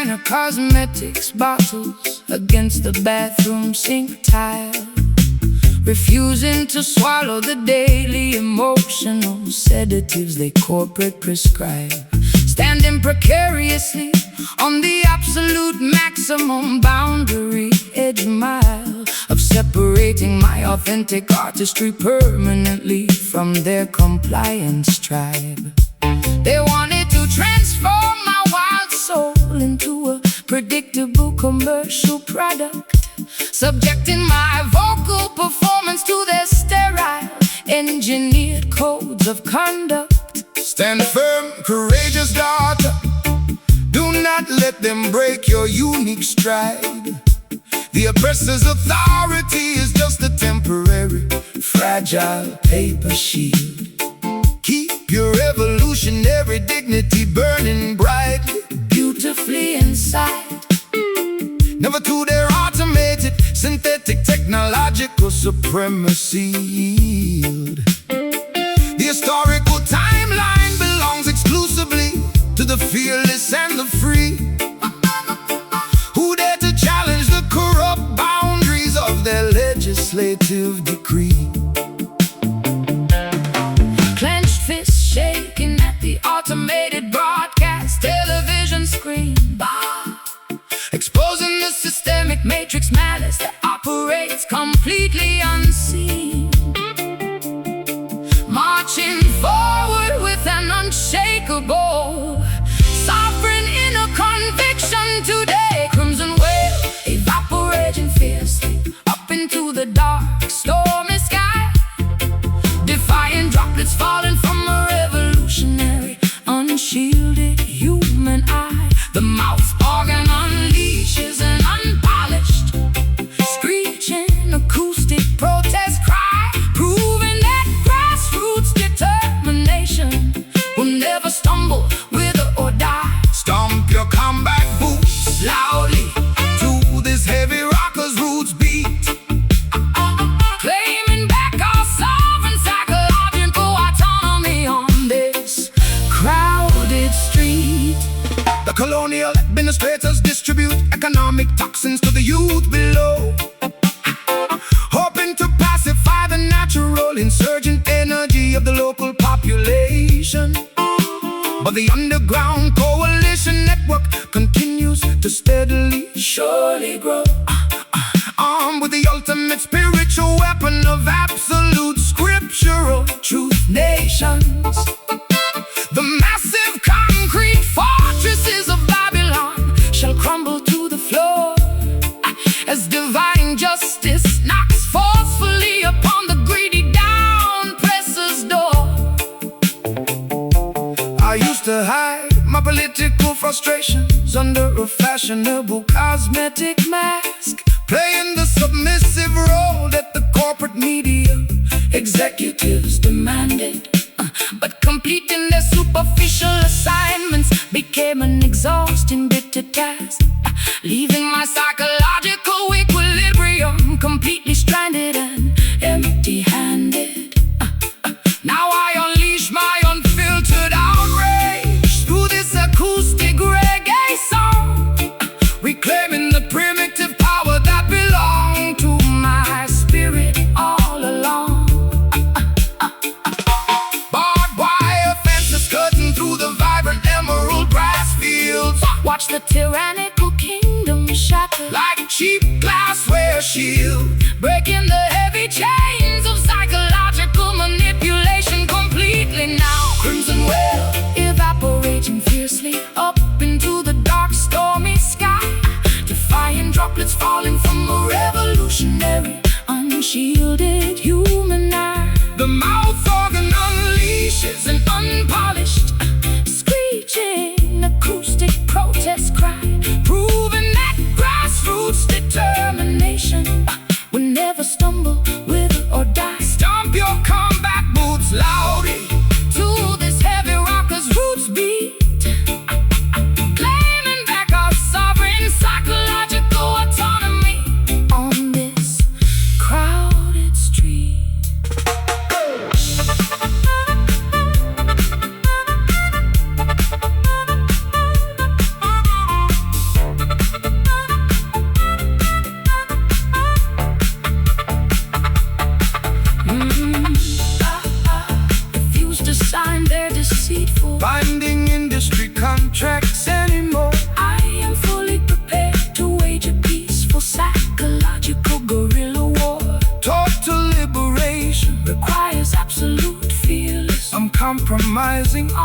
designer cosmetics bottles against the bathroom sink tile, refusing to swallow the daily emotional sedatives they corporate prescribe, standing precariously on the absolute maximum boundary edge mile of separating my authentic artistry permanently from their compliance tribe. They wanted to transform my wild soul into a predictable commercial product, subjecting my vocal performance to their sterile, engineered codes of conduct. Stand firm, courageous daughter. Do not let them break your unique stride. The oppressor's authority is just a temporary, fragile paper shield. Keep your evolutionary dignity burning brightly, beautifully inside. Never to their automated, synthetic, technological supremacy yield. The historical timeline belongs exclusively to the fearless and the free, who dare to challenge the corrupt boundaries of their legislative decree. Clenched fists shaking at the automated broadcast television screen, exposing the systemic matrix malice that operates completely unseen. Marching forward with an unshakable, sovereign inner conviction today. Crimson whale evaporating fiercely up into the dark, stormy sky, defying droplets falling from a revolutionary, unshielded human eye. The mouth organ unleashes an unpolished, screeching acoustic protest cry, proving that grassroots determination will never stumble, wither or die. Stomp your combat boots Loudly to this heavy rocker's roots beat, claiming back our sovereign psychological autonomy on this crowded street. The colonial administrators distribute economic toxins to the youth below, hoping to pacify the natural insurgent energy of the local population. But the underground coalition network continues to steadily, surely grow, armed with the ultimate spiritual weapon of absolute scriptural truth. Nations, the massive concrete fortresses of Babylon shall crumble to the floor as divine justice knocks forcefully upon the greedy down presser's door. I used to hide my political frustrations under a fashionable cosmetic mask, playing the submissive role that the corporate media Executives demanded, but completing their superficial assignments became an exhausting, bitter task, leaving my psychological equilibrium completely stranded and empty-handed. Now I unleash my unfiltered outrage through this acoustic reggae song, reclaiming the primitive power that belonged to my spirit all along. barbed wire fences cutting through the vibrant emerald grass fields. Watch the tyrannical kingdom shatter Like cheap glassware shield, breaking the heavy chains of psychological manipulation completely now. Crimson whale evaporating fiercely up into the dark, stormy sky, defying droplets falling from a revolutionary, unshielded human eye. the mouth organ unleashes an Unpolished, screeching acoustic protest cry,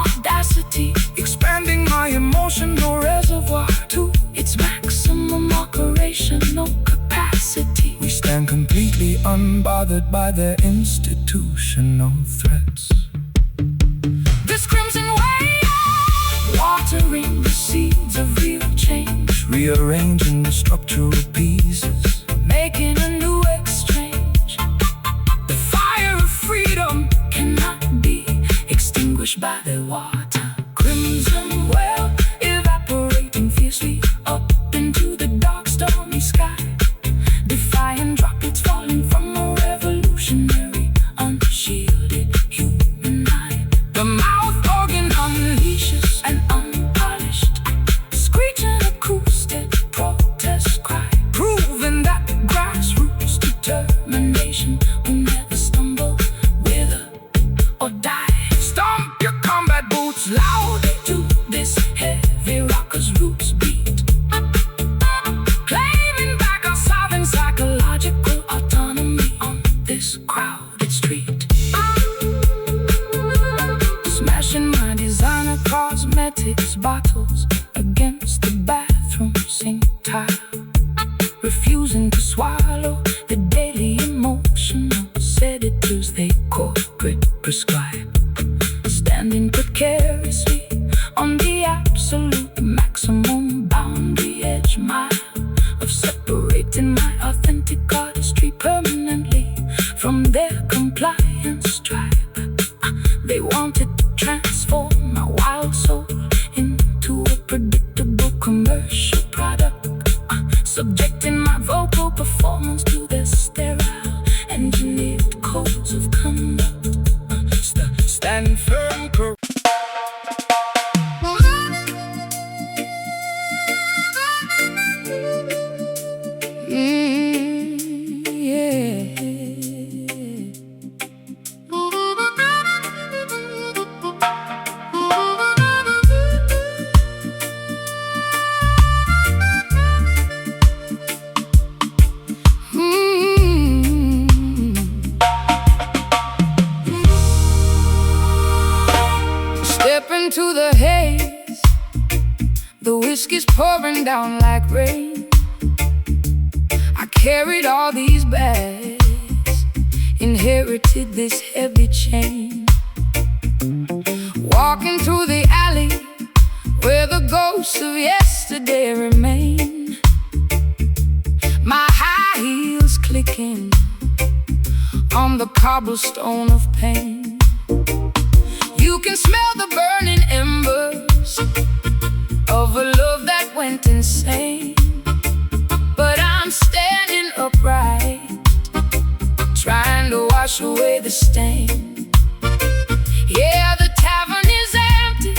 audacity, expanding my emotional reservoir to its maximum operational capacity. We stand completely unbothered by their institutional threats. This crimson wave, watering the seeds of real change, Rearranging the structural pieces, making a new exchange. The fire of freedom cannot be extinguished by the water. Crimson well, evaporating fiercely up into the dark stormy sky, defying droplets falling from a revolutionary, unshielded human eye. The mouth organ unleashes an unpolished, screeching acoustic protest cry, proving that the grassroots determination will never stumble, wither, or die. Stomp your combat boots loudly to this heavy rocker's roots beat, claiming back our sovereign psychological autonomy on this crowded street. Smashing my designer cosmetics bottles against the bathroom sink tile, refusing to swallow the daily emotional sedatives they corporate prescribe, standing precariously on the absolute maximum boundary edge mile of separating my authentic artistry permanently from their compliance tribe. They wanted to transform my wild soul into a predictable commercial product, subjecting my vocal performance to their sterile, engineered codes of conduct. stand firm, Yeah. Step into the haze, the whiskey's pouring down like rain. I carried all these bags, inherited this heavy chain. Walking through the alley where the ghosts of yesterday remain, my high heels clicking on the cobblestone of pain. You can smell the burning embers of a love that went insane, but I'm standing upright, trying to wash away the stain. Yeah, the tavern is empty,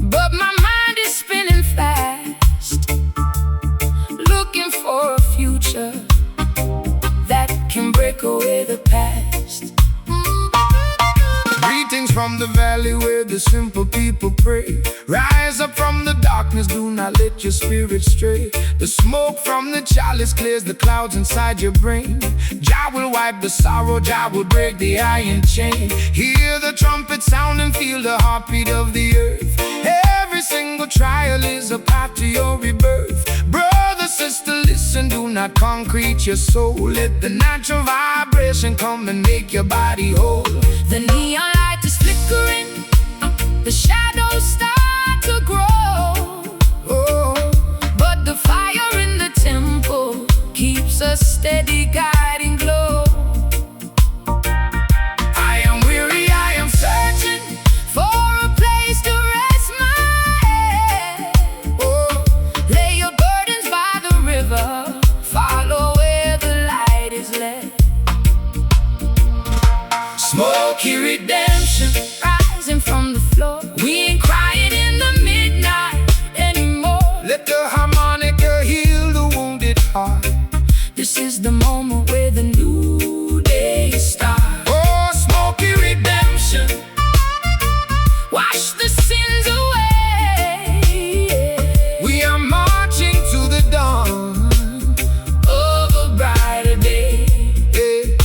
but my mind is spinning fast, looking for a future that can break away the past. Greetings from the valley where the simple people pray. Rise up from the darkness, do not let your spirit stray. The smoke from the chalice clears the clouds inside your brain. Jah will wipe the sorrow, Jah will break the iron chain. Hear the trumpet sound and feel the heartbeat of the earth. Every single trial is a path to your rebirth. Brother, sister, listen, do not concrete your soul. Let the natural vibration come and make your body whole. The neon light is flickering, the shadows start to grow. But the fire in the temple keeps a steady guiding glow. I am weary, I am searching for a place to rest my head. Lay your burdens by the river, follow where the light is led. Smoky redemption rising from the floor. We ain't crying in the midnight anymore. Let the harmonica heal the wounded heart. This is the moment where the new day starts. Oh, smoky redemption, wash the sins away. we are marching to the dawn Of a brighter day.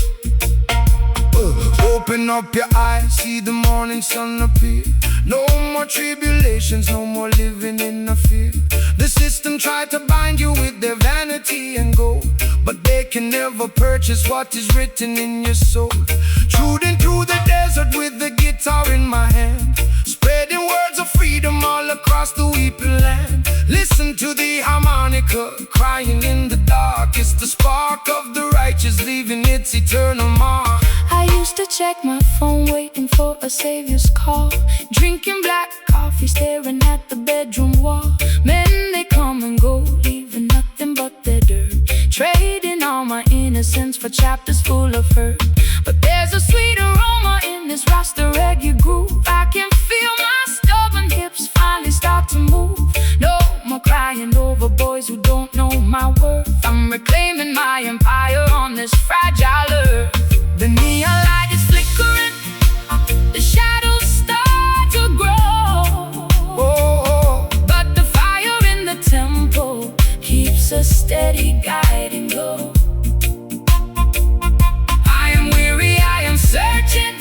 Open up up your eyes, see the morning sun appear. No more tribulations, no more living in a fear. The system tried to bind you with their vanity and gold, but they can never purchase what is written in your soul. Trudging through the desert with the guitar in my hand, spreading words of freedom all across the weeping land. Listen to the harmonica crying in the dark. It's the spark of the righteous leaving its eternal mark. I used to check my phone waiting for a savior's call, drinking black coffee, staring at the bedroom wall. Men, they come and go, leaving nothing but their dirt, trading all my innocence for chapters full of hurt. But there's a sweet aroma in this Rasta reggae groove. I can feel my stubborn hips finally start to move. No more crying over boys who don't know my worth. I'm reclaiming my empire on this fragile earth. The neon light is flickering, the shadows start to grow. But the fire in the temple keeps us steady, guiding glow. I am weary, I am searching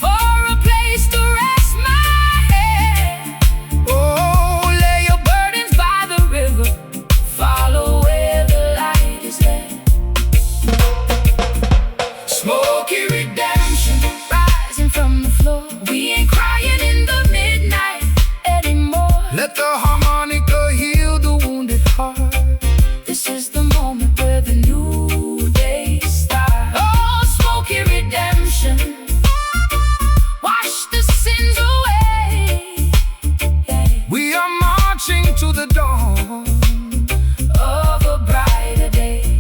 for a place to rest my head. Oh, lay your burdens by the river, follow where the light is led. Smoky redemption, rising from the floor. We ain't crying in the midnight anymore. Let the harmonica heal the wounded heart. This is the moment where the new day starts. Oh, smoky redemption, wash the sins away. We are marching to the dawn of a brighter day.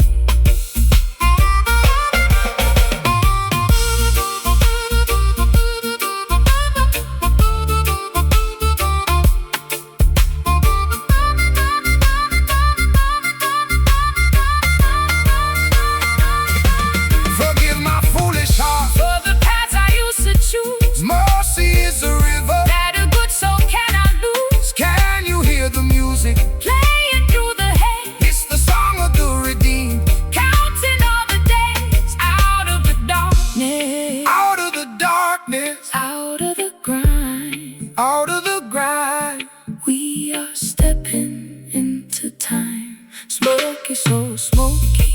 Forgive my foolish heart. For the paths I used to choose, Mercy is a river. that a good soul cannot lose. Can you hear the music? Playing through the haze, It's the song of the redeemed. counting all the days out of the darkness, Out of the darkness, out of the grind. out of the grind. We are stepping into time. Smoky, so smoky,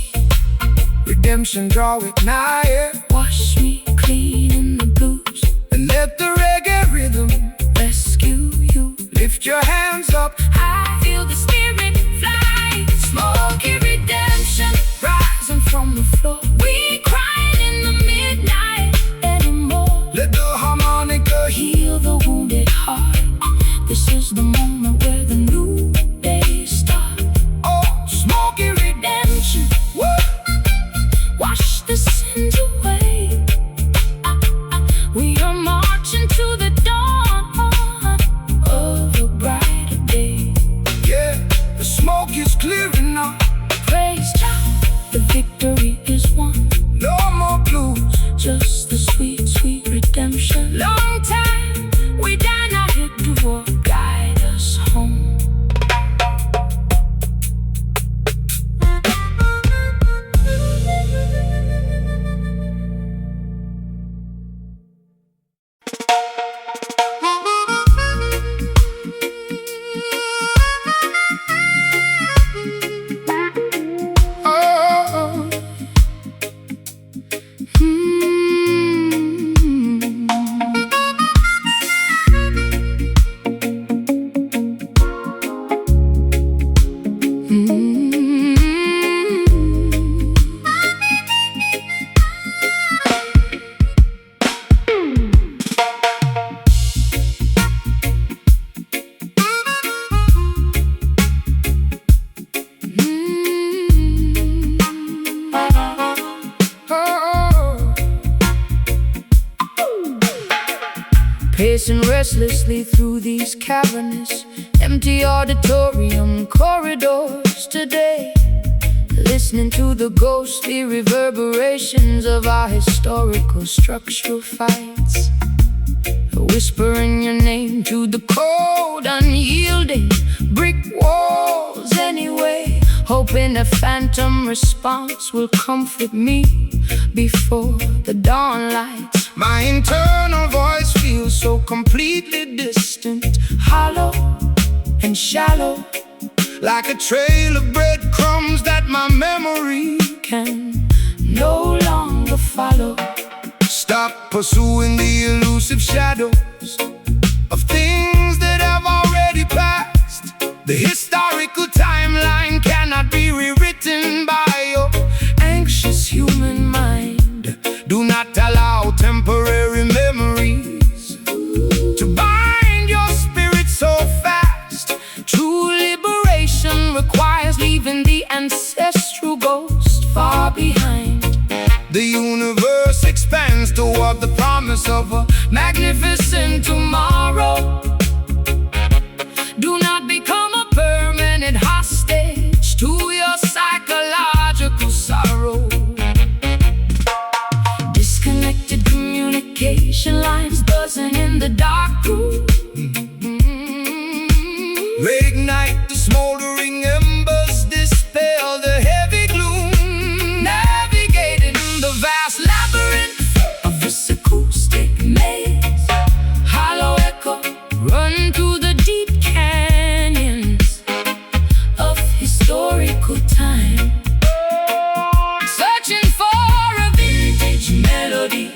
Redemption, draw it nigher, wash me clean in the blues. and let the reggae rhythm Rescue you, lift your hands up. I feel the spirit fly. Smoky redemption, rising from the floor. We ain't crying in the midnight anymore. Let the harmonica Heal the wounded heart. This is the moment where the new day starts. Oh, smoky Redemption, what? wash the sins away. We are marching to the dawn of a brighter day. Yeah, the smoke is clearing now. Praise Jah, the victory is won. No more blues. Just the sweet, sweet redemption. Long time we died, now hit the war, guide us home. Oh, Pacing restlessly through these cavernous, empty auditorium corridors today, listening to the ghostly reverberations of our historical structural fights, whispering your name to the cold, unyielding brick walls anyway. hoping a phantom response will comfort me before the dawn lights. My internal voice feels so completely distant, Hollow and shallow, like a trail of breadcrumbs that my memory can no longer follow. Stop pursuing the elusive shadows of things that have already passed. The historical timeline cannot be rewritten by your Anxious human mind, do not allow temporary memories to bind your spirit so fast. true liberation requires leaving the ancestral ghost far behind. The universe expands toward the promise of a Magnificent tomorrow. Do not become a permanent hostage to your psychological sorrow. Disconnected communication lines buzzing in the dark room. reignite the smoldering embers, dispel the heavy gloom, Navigating the vast labyrinth of this acoustic maze. Hollow echo, run through the deep canyons of historical time, searching for a vintage melody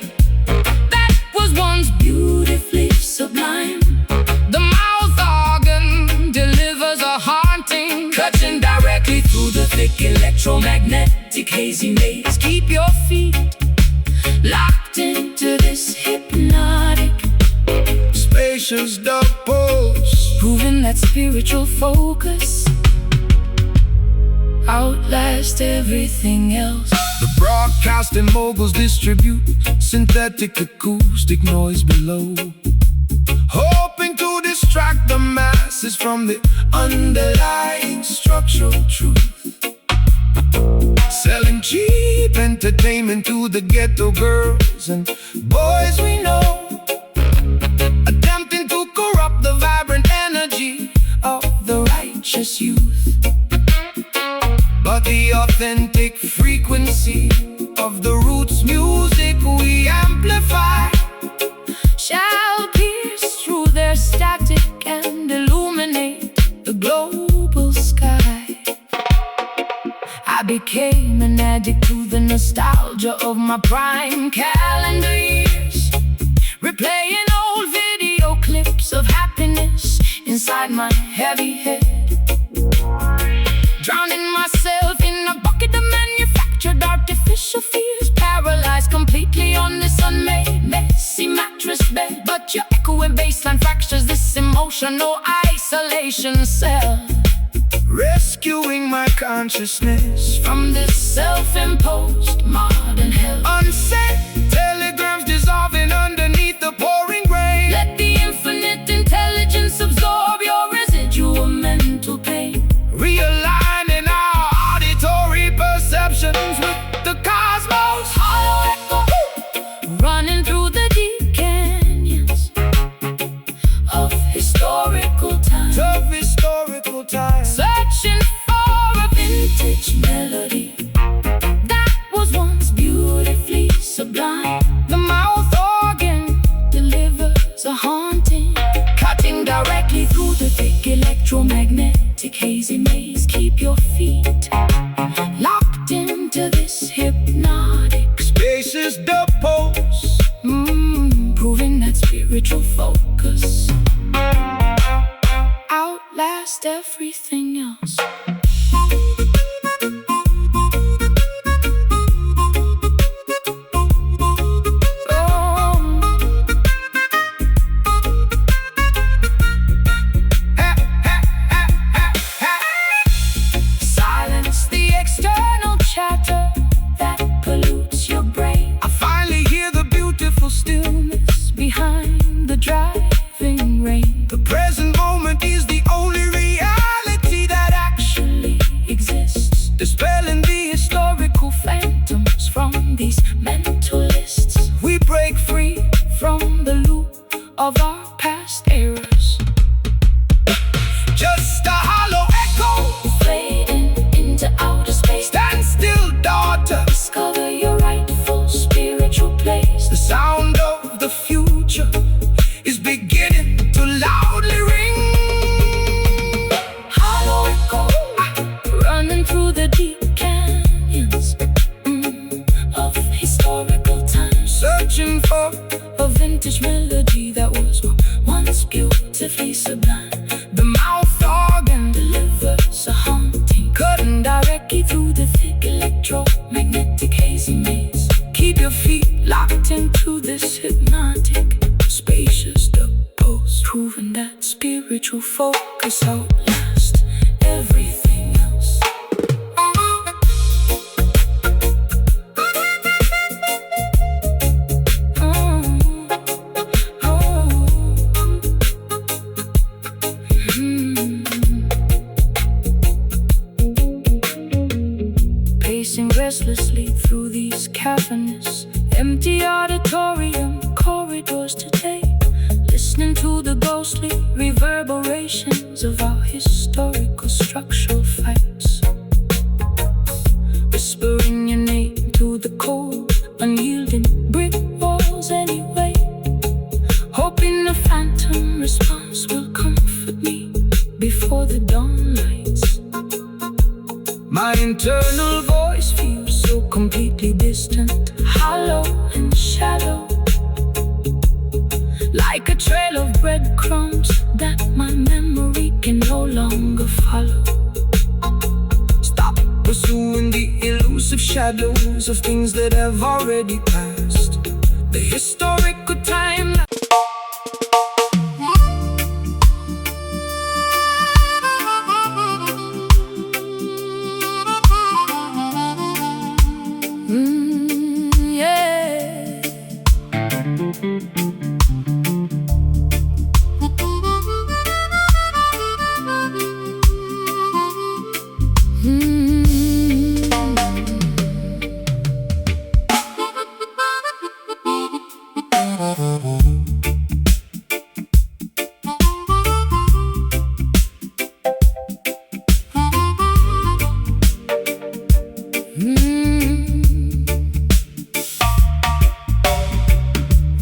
that was once beautifully sublime. The mouth organ delivers a haunting, cutting directly through the thick electromagnetic hazy maze. Keep your feet locked into this hypnotic, spacious dark pulse, proving that spiritual focus outlast everything else. the broadcasting moguls distribute synthetic acoustic noise below, hoping to distract the masses from the underlying structural truth. Selling cheap entertainment to the ghetto girls and boys we know, attempting to corrupt the vibrant energy Of the righteous youth, but the authentic frequency of the roots music we amplify shall pierce through their static and illuminate the global sky. I became an addict to the nostalgia of my prime calendar years, replaying old video clips of happiness inside my heavy head, drowning myself in a bucket of manufactured artificial fears, paralyzed completely on this unmade messy mattress bed. But your echoing bassline fractures this emotional isolation cell, rescuing my consciousness from this self-imposed modern hell. unsent telegrams dissolving underneath the pouring rain. Let the infinite intelligence absorb your residual mental pain, Realigning our auditory perceptions with the cosmos. hollow echo, running through the deep canyons of historical time, Of historical time, searching for a vintage melody that was once beautifully sublime. The mouth organ delivers a haunting, cutting directly through the thick electromagnetic hazy maze. Keep your feet locked into this hypnotic, spacious dub pulse, proving that spiritual focus outlast everything else. Silence the external chatter that pollutes your brain. I finally hear the beautiful Stillness behind the driving rain. The present moment is the only reality that actually spiritual focus outlast everything else. Pacing restlessly through these cavernous, empty auditorium corridors today, listening to the ghostly reverberations of our historical structural fights, whispering your name to the cold, unyielding brick walls anyway, hoping a phantom response will comfort me before the dawn lights. My internal voice feels so completely distant, hollow and shallow, like a trail of breadcrumbs that my memory can no longer follow. Stop pursuing the elusive shadows of things that have already passed. The historical timeline.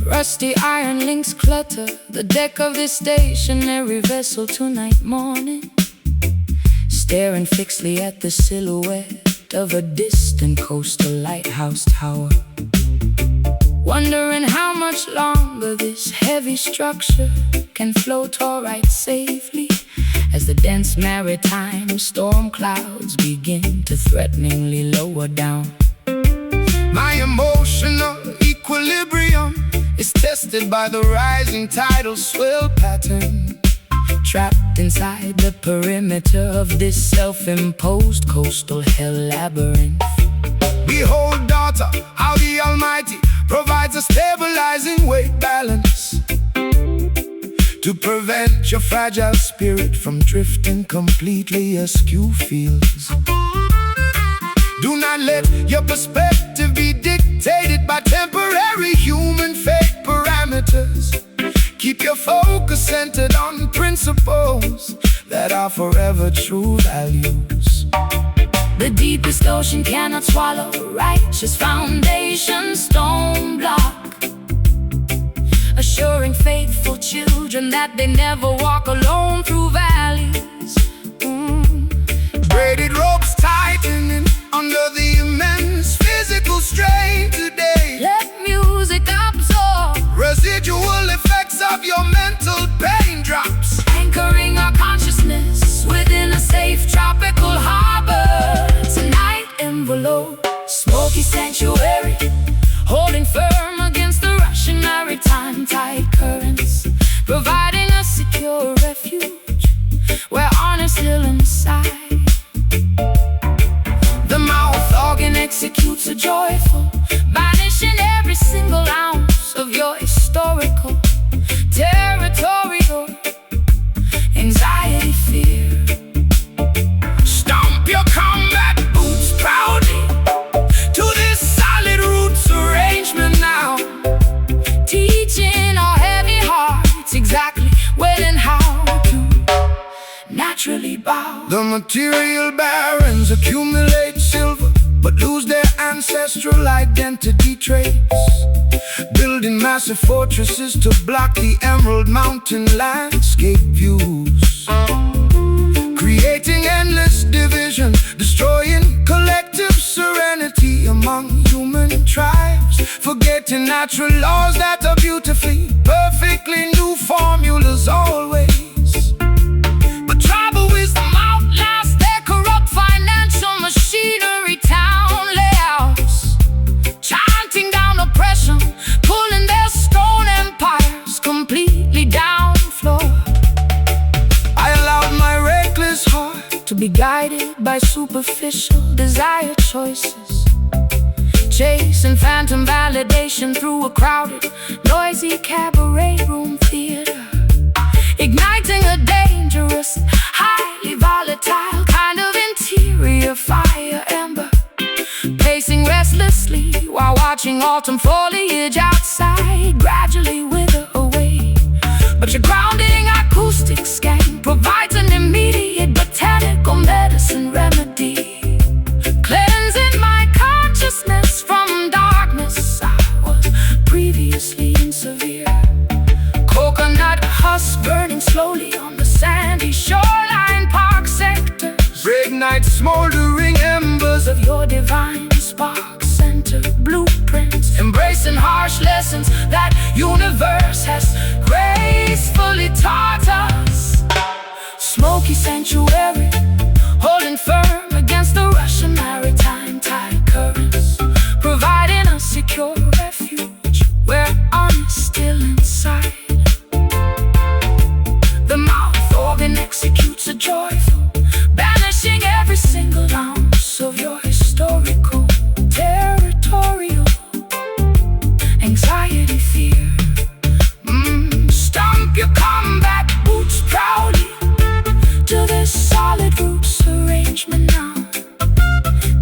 Rusty iron links clutter the deck of this stationary vessel tonight morning, staring fixedly at the silhouette of a distant coastal lighthouse tower, wondering how much longer this heavy structure can float or ride safely as the dense maritime storm clouds begin to threateningly lower down. My emotional equilibrium is tested by the rising tidal swell pattern, trapped inside the perimeter of this self-imposed coastal hell labyrinth. Behold, daughter, how the Almighty provides a stabilizing weight balance to prevent your fragile spirit from drifting completely askew fields. Do not let your perspective be dictated by temporary human fate parameters. Keep your focus centered on principles that are forever true values. The deepest ocean cannot swallow a righteous foundation stone block, assuring faithful children that they never walk alone through valleys. Braided ropes tightening under the immense physical strain today. Let music absorb residual effects of your mental pain drops, anchoring our consciousness within a safe tropical harbor. Tonight envelope, smoky sanctuary, holding firm against the rushing maritime tide currents, providing a secure refuge where honor's still inside. The mouth organ executes a joyful, banishing every single ounce of your historical, territorial anxiety, fear. Stomp your combat boots proudly to this solid roots arrangement now, teaching our heavy hearts exactly when and how to naturally bow. The material barons accumulate silver but lose their ancestral identity traits, building massive fortresses to block the emerald mountain landscape views, creating endless division, destroying collective serenity among human tribes, forgetting natural laws that are beautifully, perfectly new formulas always. But tribal wisdom outlasts their corrupt financial machinery, town layouts, chanting down oppression, pulling their stone empires completely down floor. to be guided by superficial desire choices, chasing phantom validation through a crowded, noisy cabaret room theater, igniting a dangerous, highly volatile kind of interior fire ember, pacing restlessly while watching autumn foliage outside gradually wither away. But your grounding acoustic scan provides an immediate botanical medicine remedy, cleansing my consciousness from darkness I was previously in severe. Coconut husk burning slowly on the sandy shoreline park sectors, reignite smoldering embers of your divine spark center blueprints, embracing harsh lessons that universe has gracefully taught us. Smoky sanctuary, holding firm against the Russian maritime tide currents, providing a secure refuge where honest still inside. The mouth organ executes a joyful, banishing every single ounce of your historical, territorial anxiety, fear. Stomp your combat boots proudly to this solid roots arrangement now,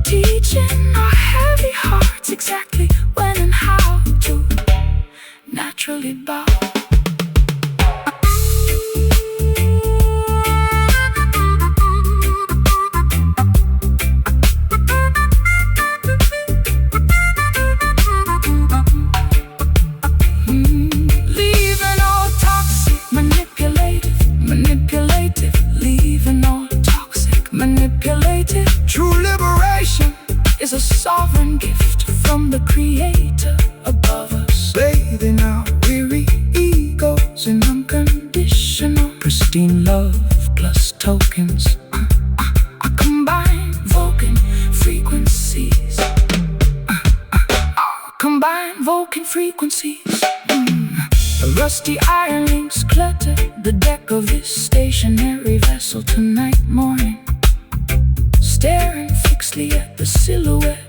teaching our heavy hearts exactly when and how to naturally bow. True liberation Is a sovereign gift from the Creator above us, bathing our weary egos in unconditional, pristine love plus tokens. I combine Vulcan frequencies. Combine Vulcan frequencies. The rusty iron links clutter the deck of this stationary vessel tonight morning, staring fixedly at the silhouette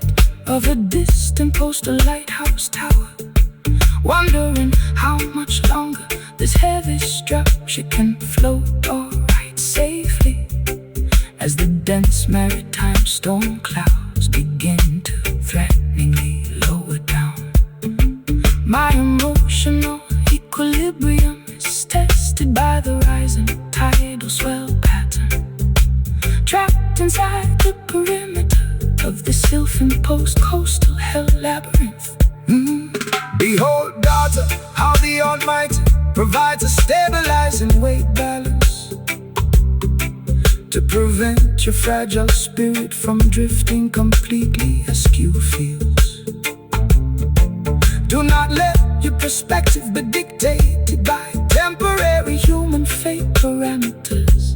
of a distant postal lighthouse tower, wondering how much longer this heavy structure can float or ride safely as the dense maritime storm clouds begin to threateningly lower down. My emotional equilibrium is tested by the rising tidal swell pattern, trapped inside the perimeter of the self-imposed coastal hell labyrinth. Behold, daughter, how the Almighty provides a stabilizing weight balance to prevent your fragile spirit from drifting completely askew fields. Do not let your perspective be dictated by temporary human fate parameters.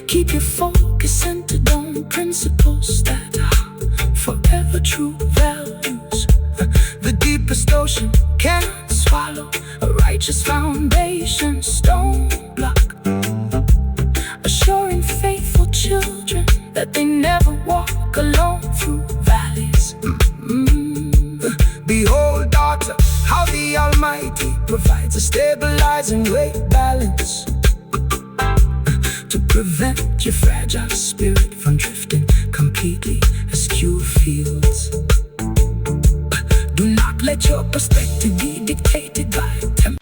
Keep your focus centered on principles that are forever true values. The deepest ocean can't swallow a righteous foundation stone block, assuring faithful children that they never walk alone through valleys. Behold, daughter, how the Almighty provides a stabilizing weight balance to prevent your fragile spirit from drifting completely askew fields. Do not let your perspective be dictated by temper.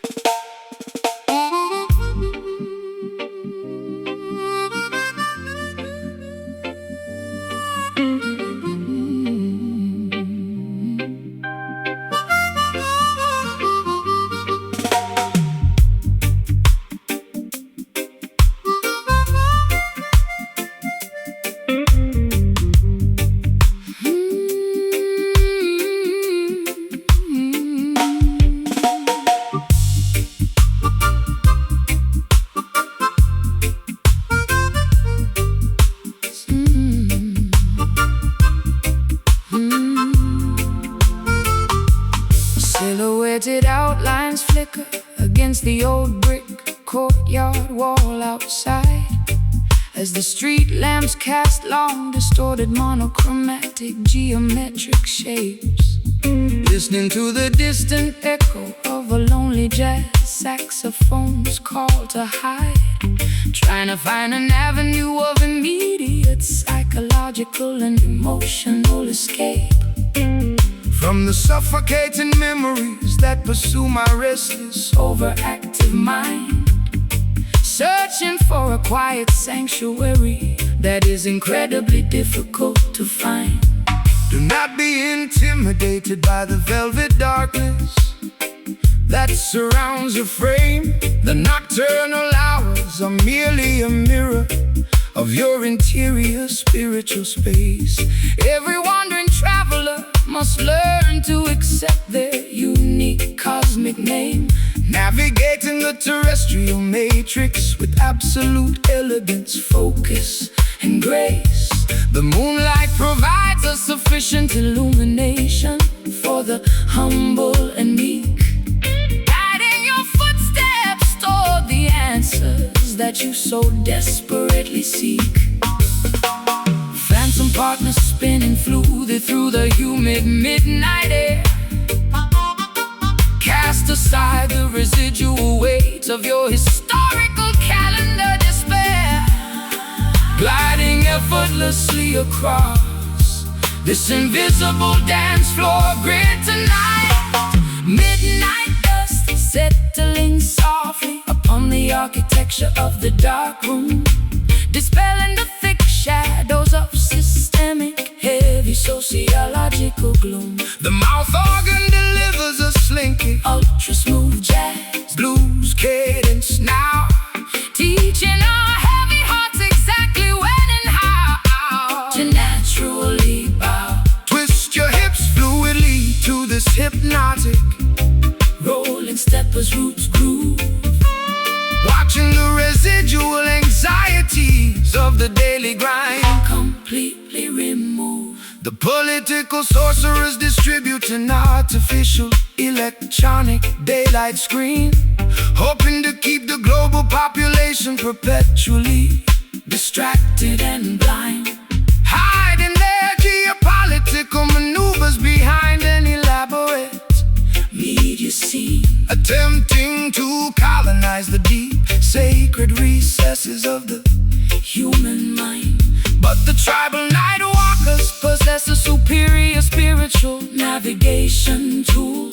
Silhouetted outlines flicker against the old brick courtyard wall outside as the street lamps cast long, distorted, monochromatic, geometric shapes. Listening to the distant echo of a lonely jazz saxophone's call to hide, trying to find an avenue of immediate psychological and emotional escape from the suffocating memories that pursue my restless, overactive mind, searching for a quiet sanctuary that is incredibly difficult to find. Do not be intimidated by the velvet darkness that surrounds your frame. The nocturnal hours are merely a mirror of your interior spiritual space. Every wandering traveler must learn to accept their unique cosmic name, navigating the terrestrial matrix with absolute elegance, focus, and grace. The moonlight provides a sufficient illumination for the humble and meek, guiding your footsteps toward the answers that you so desperately seek. Phantom partners spinning fluidly through the humid midnight air, cast aside the residual weight of your historical calendar despair, gliding effortlessly across this invisible dance floor grid tonight. Midnight dust settling softly upon the architecture of the dark room, dispelling the thick shadows of systemic, heavy sociological gloom. The mouth organ delivers a slinky, ultra smooth jazz, blues cadence now, teaching our heavy hearts exactly when and how to naturally bow. Twist your hips fluidly to this hypnotic, rolling steppers roots groove, watching the residual anxieties of the daily grind completely remove. The political sorcerers distribute an artificial electronic daylight screen, hoping to keep the global population perpetually distracted and blind, hiding their geopolitical maneuvers behind an elaborate media scene, attempting to colonize the deep, sacred recesses of the human mind. But the tribal night walkers possess a superior spiritual navigation tool,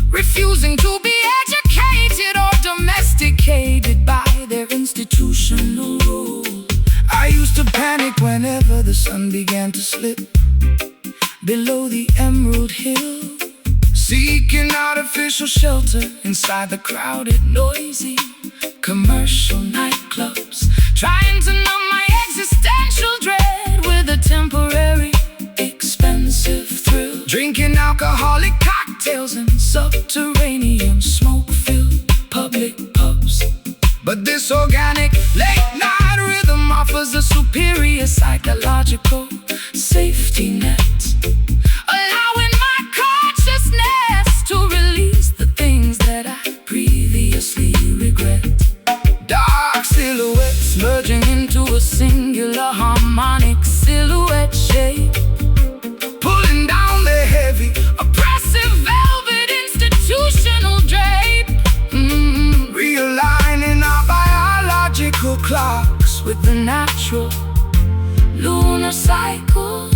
refusing to be educated or domesticated by their institutional rule. I used to panic whenever the sun began to slip below the Emerald Hill, seeking artificial shelter inside the crowded, noisy commercial nightclubs, trying to numb my existential dread with a temporary, expensive thrill, drinking alcoholic cocktails in subterranean, smoke-filled public pubs. But this organic late-night rhythm offers a superior psychological safety net, allowing my consciousness to release the things that I previously regret. dark Silhouettes merging into a singular harmonic silhouette shape, pulling down the heavy, oppressive velvet institutional drape, realigning our biological clocks with the natural lunar cycle.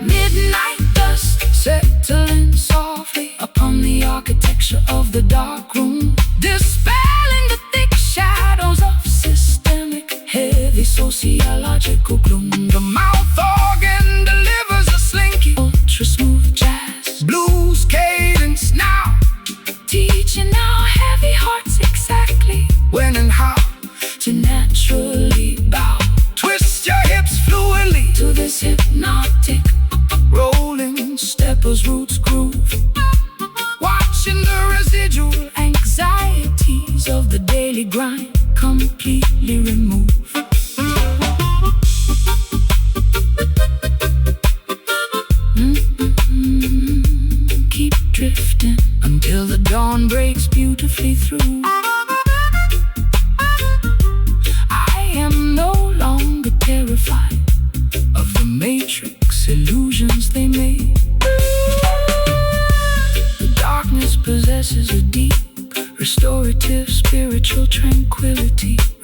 Midnight dust settling softly upon the architecture of the dark room, dispelling the thick shadows of systemic, heavy sociological gloom. The mouth organ delivers a slinky, ultra smooth jazz, blues cadence now, teaching our heavy hearts exactly when and how to naturally bow. Twist your hips fluidly to this hypnotic, rolling steppers roots groove, watching the residual anxieties of the daily grind completely remove. Keep drifting until the dawn breaks beautifully through. I am no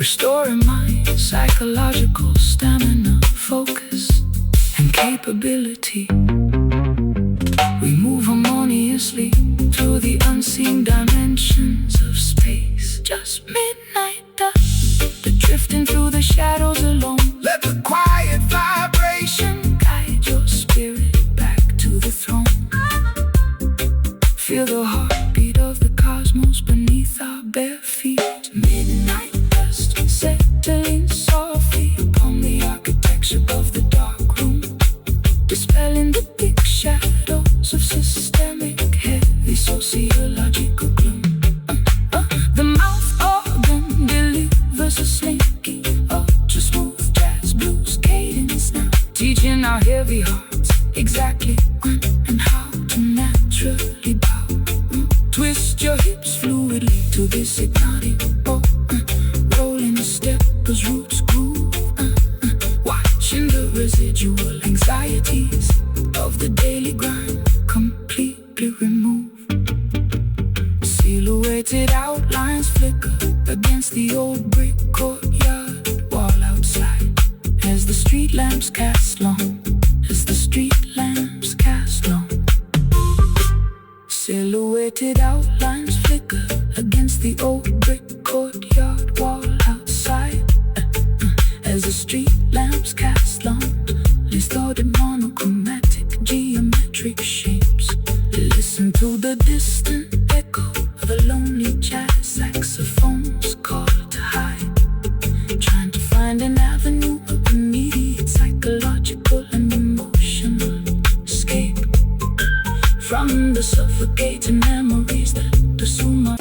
restoring my psychological stamina, focus, and capability. We move harmoniously through the unseen dimensions of space. Just midnight dust, drifting through the shadows alone. Let the quiet vibration Guide your spirit back to the throne. Feel the heartbeat of the cosmos beneath our bare feet. Midnight dust settling softly upon the architecture of the dark room, dispelling the thick shadows of systemic, heavy sociological gloom. The mouth organ delivers a slinky, ultra-smooth jazz blues cadence now, teaching our heavy hearts exactly when and how to naturally bow. Twist your hips fluidly to this hypnotic rolling step as roots groove, watching the residual anxieties of the daily grind completely remove. Silhouetted outlines flicker against the old brick courtyard wall outside, as the street lamps cast long, as the street lamps cast long. Silhouetted outlines flicker against the old brick courtyard wall outside, as the street lamps cast long, distorted monochromatic geometric shapes. Listen to the distant echo of a lonely jazz saxophone's call to hide, trying to find an avenue of immediate psychological and emotional escape from the suffocating memories that assume our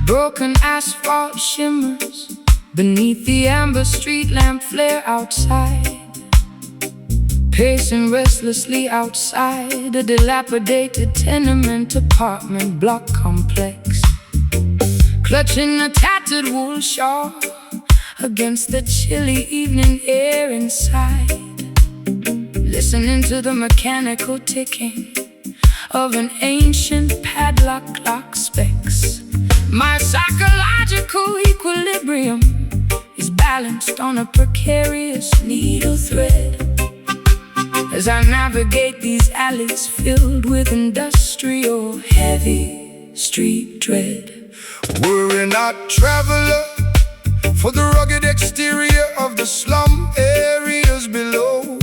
broken asphalt shimmers beneath the amber street lamp flare outside, pacing restlessly outside a dilapidated tenement apartment block complex, clutching a tattered wool shawl against the chilly evening air inside, listening to the mechanical ticking of an ancient padlock clock specs. My psychological equilibrium is balanced on a precarious needle thread as I navigate these alleys filled with industrial heavy street dread. We're not traveler for the rugged exterior of the slum areas below,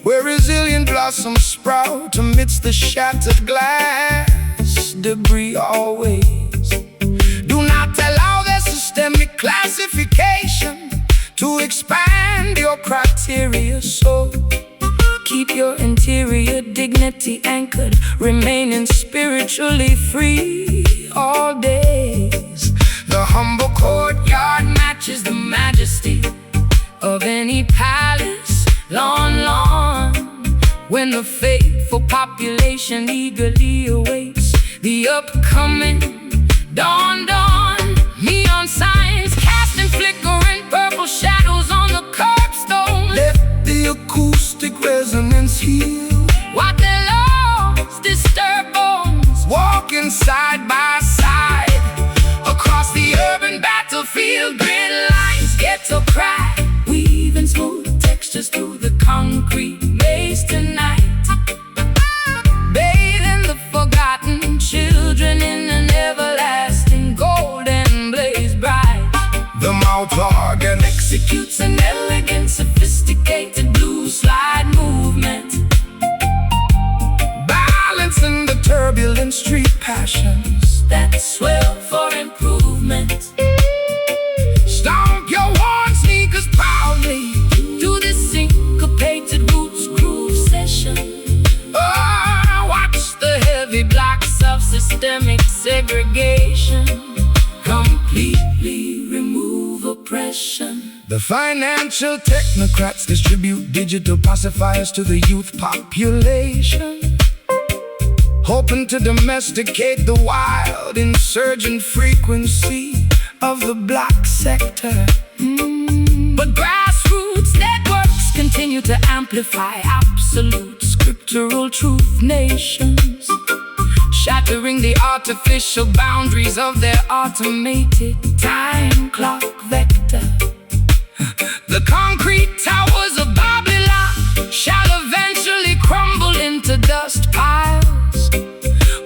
where resilient blossoms sprout amidst the shattered glass debris always. Do not allow their systemic classification to expand your criteria, so keep your interior dignity anchored, remaining spiritually free all days. The humble courtyard matches the majesty of any palace lawn, when the faithful population eagerly awaits the upcoming dawn. Neon signs casting flickering purple shadows on the curbstone. Let the acoustic resonance heal What they lost disturb bones, walking side by side across the urban battlefield. Grid lines get to crack, weaving smooth textures through the concrete maze tonight, bathing the forgotten children in an everlasting golden blaze bright. The mouth organ Executes an elegant, sophisticated blues slide movement, balancing the turbulent street passions that swell for improvement. Stomp your worn sneakers proudly, The financial technocrats distribute digital pacifiers to the youth population, hoping to domesticate the wild insurgent frequency of the black sector. But grassroots networks continue to amplify absolute scriptural truth nations, shattering the artificial boundaries of their automated time clock vector. The concrete towers of Babylon shall eventually crumble into dust piles,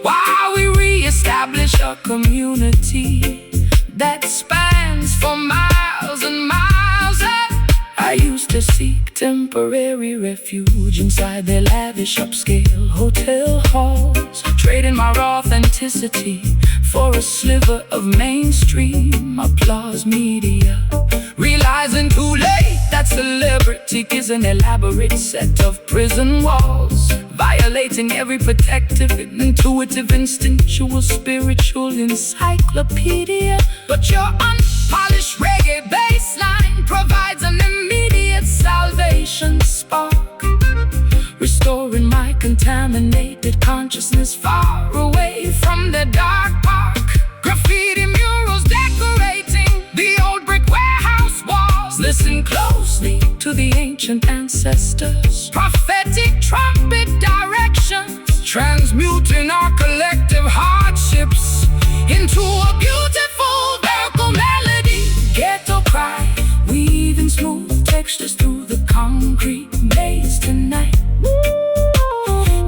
while we re-establish a community that spans for miles and miles. I used to seek temporary refuge inside their lavish upscale hotel halls, trading my raw authenticity for a sliver of mainstream applause media, realizing too late that celebrity is an elaborate set of prison walls, violating every protective, intuitive, instinctual, spiritual encyclopedia. But your unpolished reggae bassline provides an immediate salvation spark, restoring my contaminated consciousness far away from the dark park. Graffiti murals decorating the old brick warehouse walls. Listen closely to the ancient ancestors' prophetic trumpet directions, transmuting our collective hardships into a beautiful vocal melody. Ghetto cry, weaving smooth textures through the concrete maze tonight,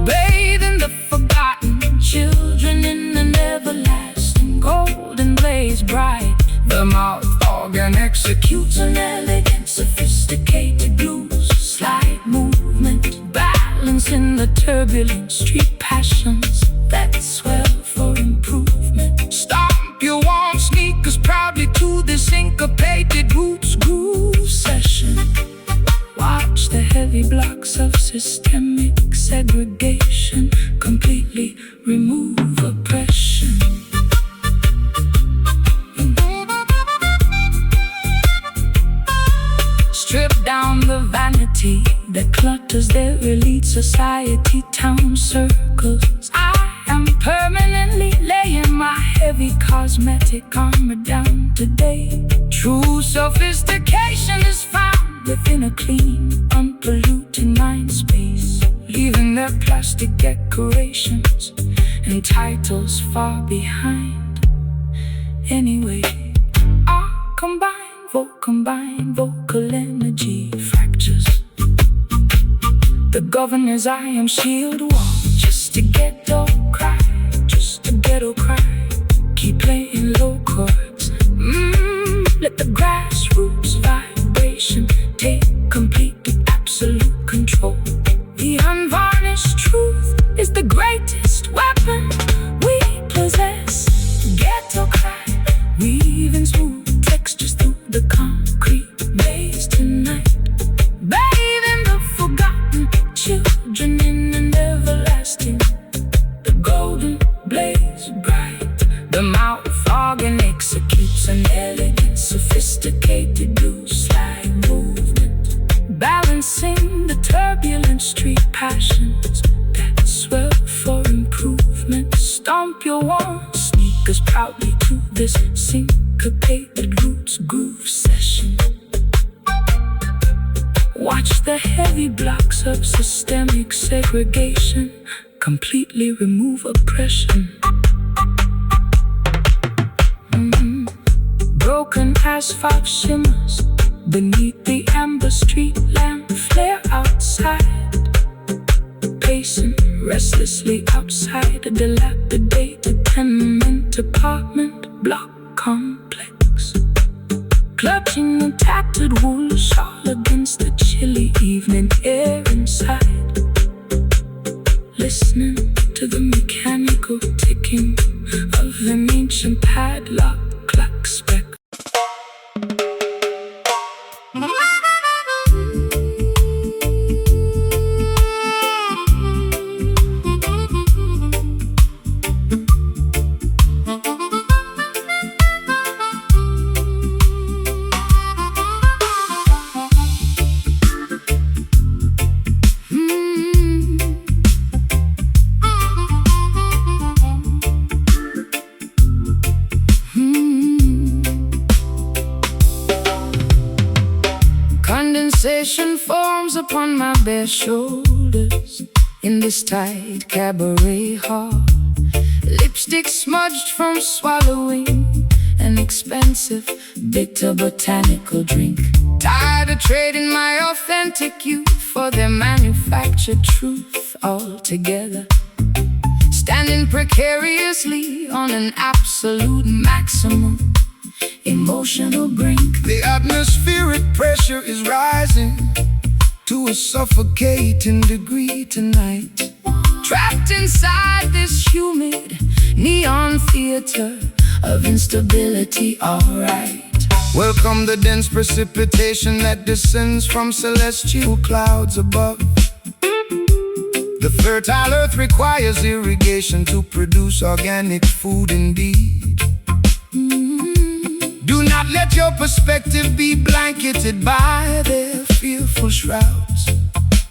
bathing the forgotten children in an everlasting golden blaze bright. The mouth organ executes an elegant, sophisticated blues slide movement, balancing the turbulent street passions that swell for improvement. Stomp your warm sneakers proudly to this syncopated roots groove session. Watch the heavy blocks of systemic segregation completely remove oppression. Strip down the vanity that clutters their elite society town circles. I am permanently laying my heavy cosmetic armor down today. True sophistication is found within a clean, unpolluted mind space, leaving their plastic decorations and titles far behind. Anyway, our combined vocal energy fractures the governor's iron shield wall. Just a ghetto cry, just a ghetto cry. Keep playing low chords. Let the grassroots vibration take complete, absolute control. The unvarnished truth is the greatest weapon we possess. Ghetto cry, weaving smooth textures through the concrete maze tonight, bathing the forgotten children in an everlasting, the golden blaze bright. The mouth organ executes an elegant, sophisticated blues slide movement, balancing the turbulent street passions that swell for improvement. Stomp your warm sneakers proudly to this syncopated roots groove session. Watch the heavy blocks of systemic segregation completely remove oppression. Broken asphalt shimmers beneath the amber street lamp flare outside, pacing restlessly outside a dilapidated tenement apartment block complex, clutching a tattered wool shawl against the chilly evening air inside, listening to the mechanical ticking of an ancient padlock clock spec. Condensation forms upon my bare shoulders in this tight cabaret hall. Lipstick smudged from swallowing an expensive bitter botanical drink. Tired of trading my authentic youth for their manufactured truth altogether. Standing precariously on an absolute maximum emotional brink. The atmospheric pressure is rising to a suffocating degree tonight. Trapped inside this humid neon theater of instability, alright. Welcome the dense precipitation that descends from celestial clouds above. The fertile earth requires irrigation to produce organic food indeed. Do not let your perspective be blanketed by their fearful shrouds.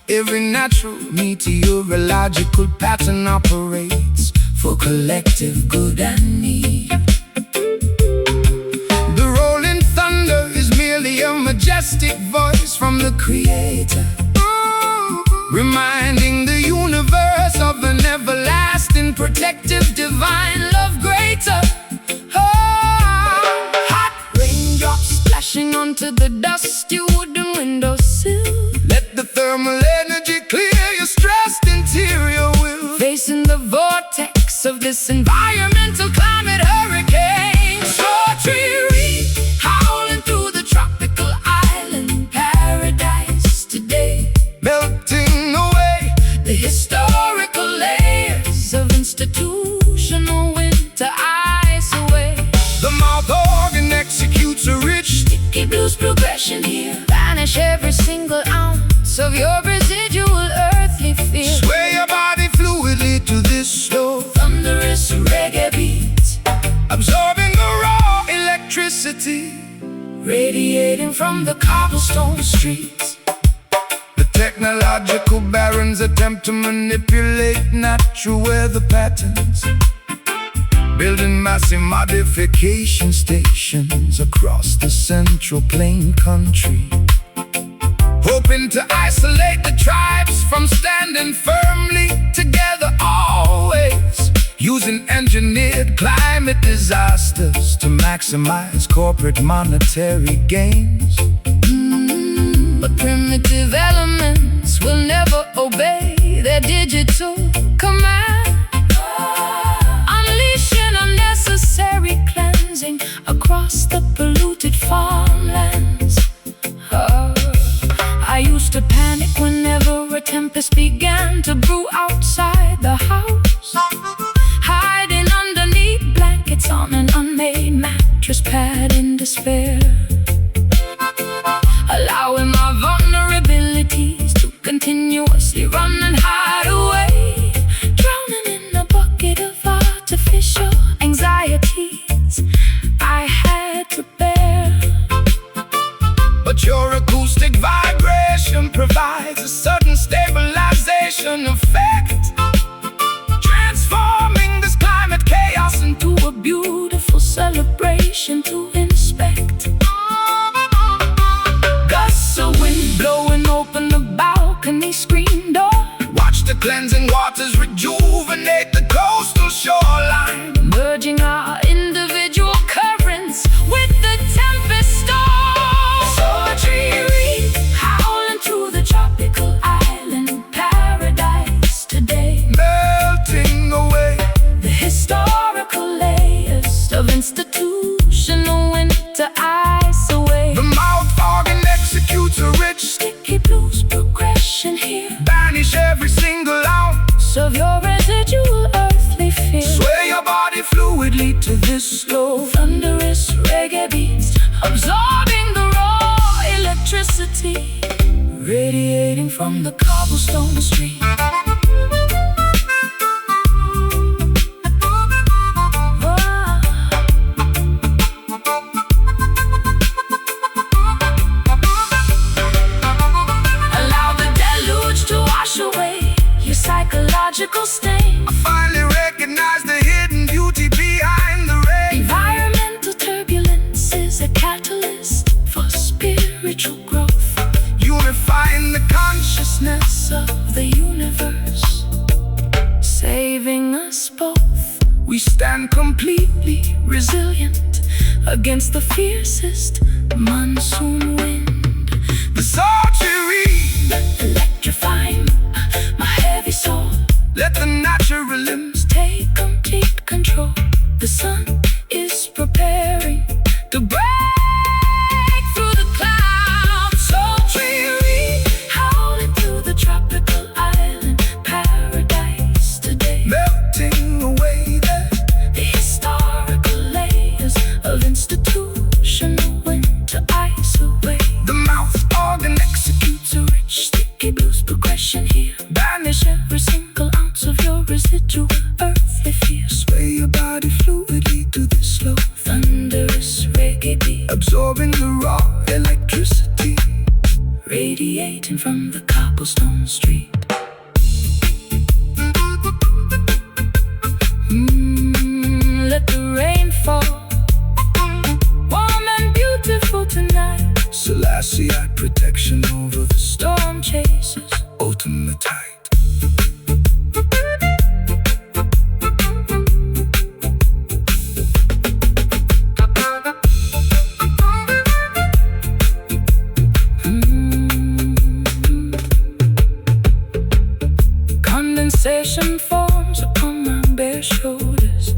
Every natural meteorological pattern operates for collective good and need. The rolling thunder is merely a majestic voice from the Creator, reminding the universe of an everlasting, protective, divine love greater. Hot raindrops splashing onto the dusty wooden windowsill. Let the thermal energy clear your stressed interior will. Facing the vortex of this environmental climate hurricane. Tree reed howling through the tropical island paradise today. Melting away the historical layers of institutional winter ice away. the mouth organ executes a rich Sticky blues progression here. Banish every single ounce of your residual earthly fear. sway your body fluidly to this slow Thunderous reggae beat, absorbing the raw electricity. radiating from the cobblestone streets. The technological barons attempt to manipulate natural weather patterns, building massive modification stations across the central plain country, hoping to isolate the tribes from standing firmly together always, using engineered climate disasters to maximize corporate monetary gains. But primitive elements will never obey their digital command, unleashing unnecessary cleansing across the polluted farmlands. I used to panic whenever a tempest began to brew outside the house, hiding underneath blankets on an unmade mattress pad in despair, allowing my vulnerabilities to continuously run and hide away, drowning in a bucket of artificial anxieties I had to bear. But your acoustic vibration provides a sudden stabilization effect, transforming this climate chaos Into a beautiful celebration to inspect. Gusts of wind blowing open the balcony screen door. Watch the cleansing waters rejuvenate the coastal shoreline, Merging our individual currents with the tempest storm. So a tree reed howling through the tropical island paradise today. melting away The historical layers of institutional winter ice away. the mouth organ executes a rich Sticky blues progression here. banish every single ounce, Of your residual earthly fear. sway your body fluidly to this slow Thunderous reggae beats, absorbing the raw electricity, radiating from the cobblestone street. Allow the deluge to wash away your psychological stain. I finally recognize the hidden beauty behind the rain. Environmental turbulence is a catalyst for spiritual growth. personifying the consciousness of the universe, saving us both. We stand completely Resilient against the fiercest monsoon wind. the sultry. Electrifying my heavy soul. Let the natural limbs Take complete control. The sun is preparing to break through the clouds. Sultry, howling through the tropical island paradise today. melting away The historical layers of institutional winter ice away. the mouth organ executes A rich sticky blues progression here. Banish every single ounce of your residual earthly fear. sway your body fluidly to this slow, Thunderous reggae beat, absorbing the raw electricity. radiating from the cobblestone street. Let the rain fall, warm and beautiful tonight. Selassie protection over the Storm chasers, ultimate tide. condensation forms upon my bare shoulders.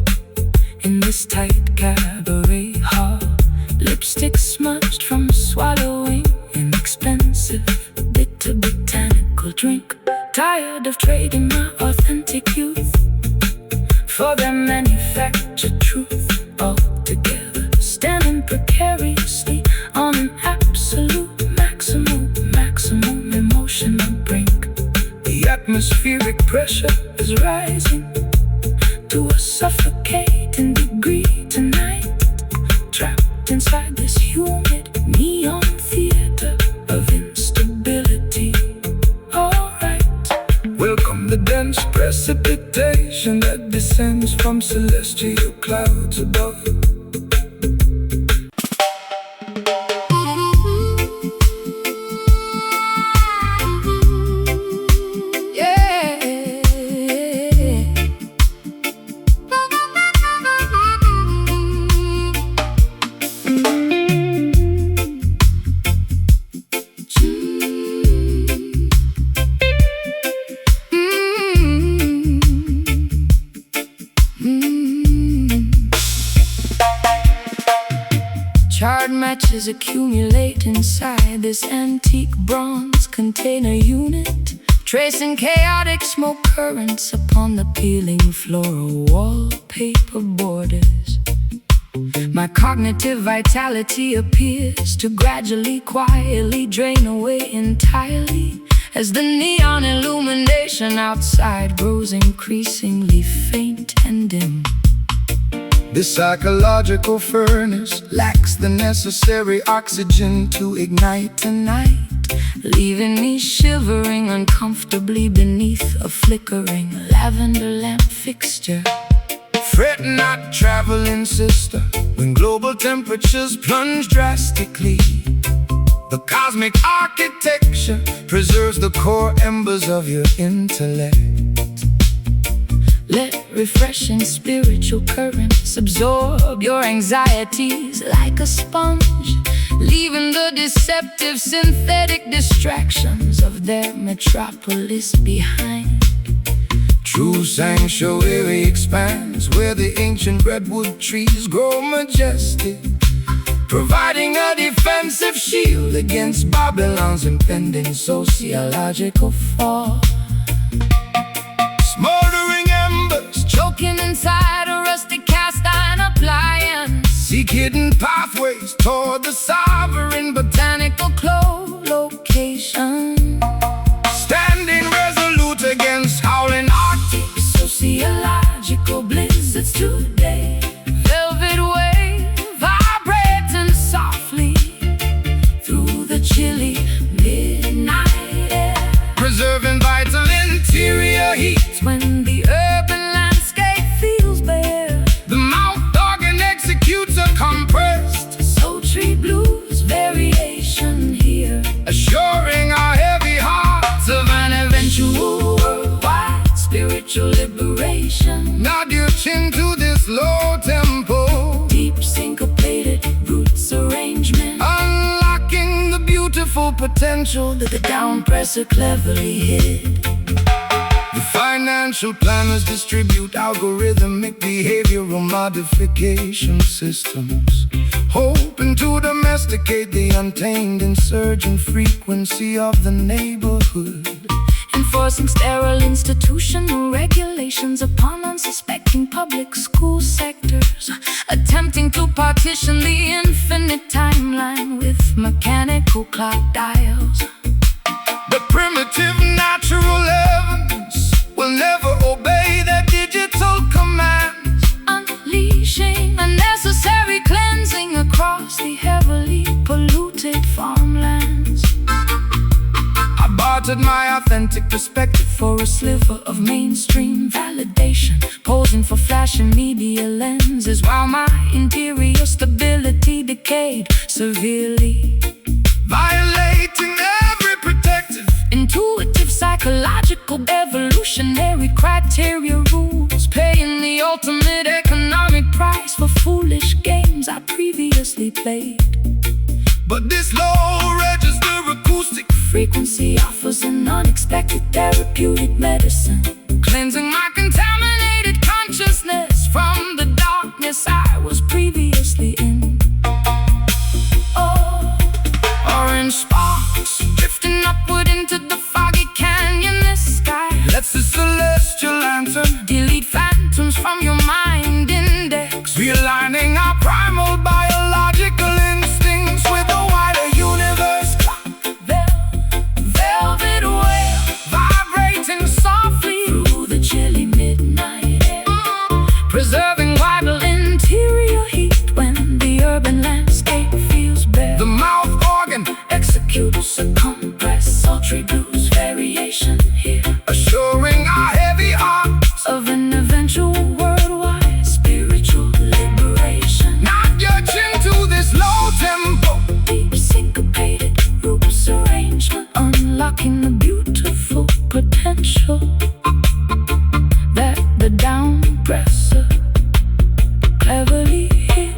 In this tight cabaret hall, lipstick smudged from swallowing inexpensive bitter botanical drink. Tired of trading my authentic youth for their manufactured truth. Altogether standing precariously on an absolute maximum emotional brink. The atmospheric pressure Is rising to a suffocating degree tonight. Trapped inside this humid neon theater of instability. Alright, welcome the dense precipitation that descends from celestial clouds above. charred matches accumulate inside this antique bronze container unit, tracing chaotic smoke currents upon the peeling floral wallpaper borders. My cognitive vitality appears to gradually, quietly drain away entirely as the neon illumination outside grows increasingly faint and dim. This psychological furnace lacks the necessary oxygen to ignite Tonight, leaving me shivering uncomfortably beneath a flickering lavender lamp fixture. Fret not, traveling sister, when global temperatures plunge drastically. The cosmic architecture preserves the core embers of your intellect. Let refreshing spiritual currents absorb your anxieties like a sponge, leaving the deceptive synthetic distractions of their metropolis behind. True sanctuary expands where the ancient redwood trees grow majestic, providing a defensive shield against Babylon's impending sociological fall. Smoldering embers Choking inside a rusty cast iron appliance, seek hidden pathways toward the sovereign botanical co-location. standing resolute against howling Arctic Sociological blizzards today. Velvet wave vibrating softly through the chilly midnight air, preserving vital interior heat. when the urban landscape feels bare. The mouth organ executes a compressed Sultry blues variation here. variation. Nod your chin to this low tempo. Deep syncopated roots arrangement. Unlocking the beautiful potential that the downpresser cleverly hid. The financial planners distribute algorithmic behavioral modification systems, hoping to domesticate the untamed insurgent frequency of the neighborhood. Enforcing sterile institutional regulations upon unsuspecting public school sectors. Attempting to partition the infinite timeline with mechanical clock dials. The primitive natural elements will never obey their digital commands, unleashing unnecessary cleansing across the heavily polluted farmlands. I bartered my authentic perspective For a sliver of mainstream validation, posing for flashing media lenses, while my interior stability decayed severely. violating every protective, Intuitive, psychological, evolutionary criteria rules, paying the ultimate economic price for foolish games I previously played. but this low register acoustic Frequency offers an unexpected therapeutic medicine, cleansing my contaminated consciousness from the darkness I was previously in. Oh, orange sparks drifting upward into the foggy canyonless sky. Let's the celestial lantern, Delete phantoms from your mind index, realigning our primal biological instincts with the wider universe clock. velvet whale vibrating softly through the chilly midnight air, preserving vital interior heat when the urban landscape feels bare. The mouth organ Executes a compressed sultry blues variation here, assuring our heavy hearts of an eventual worldwide spiritual liberation. nod your chin to this low tempo. Deep syncopated roots arrangement, unlocking the beautiful potential that the downpresser cleverly hid.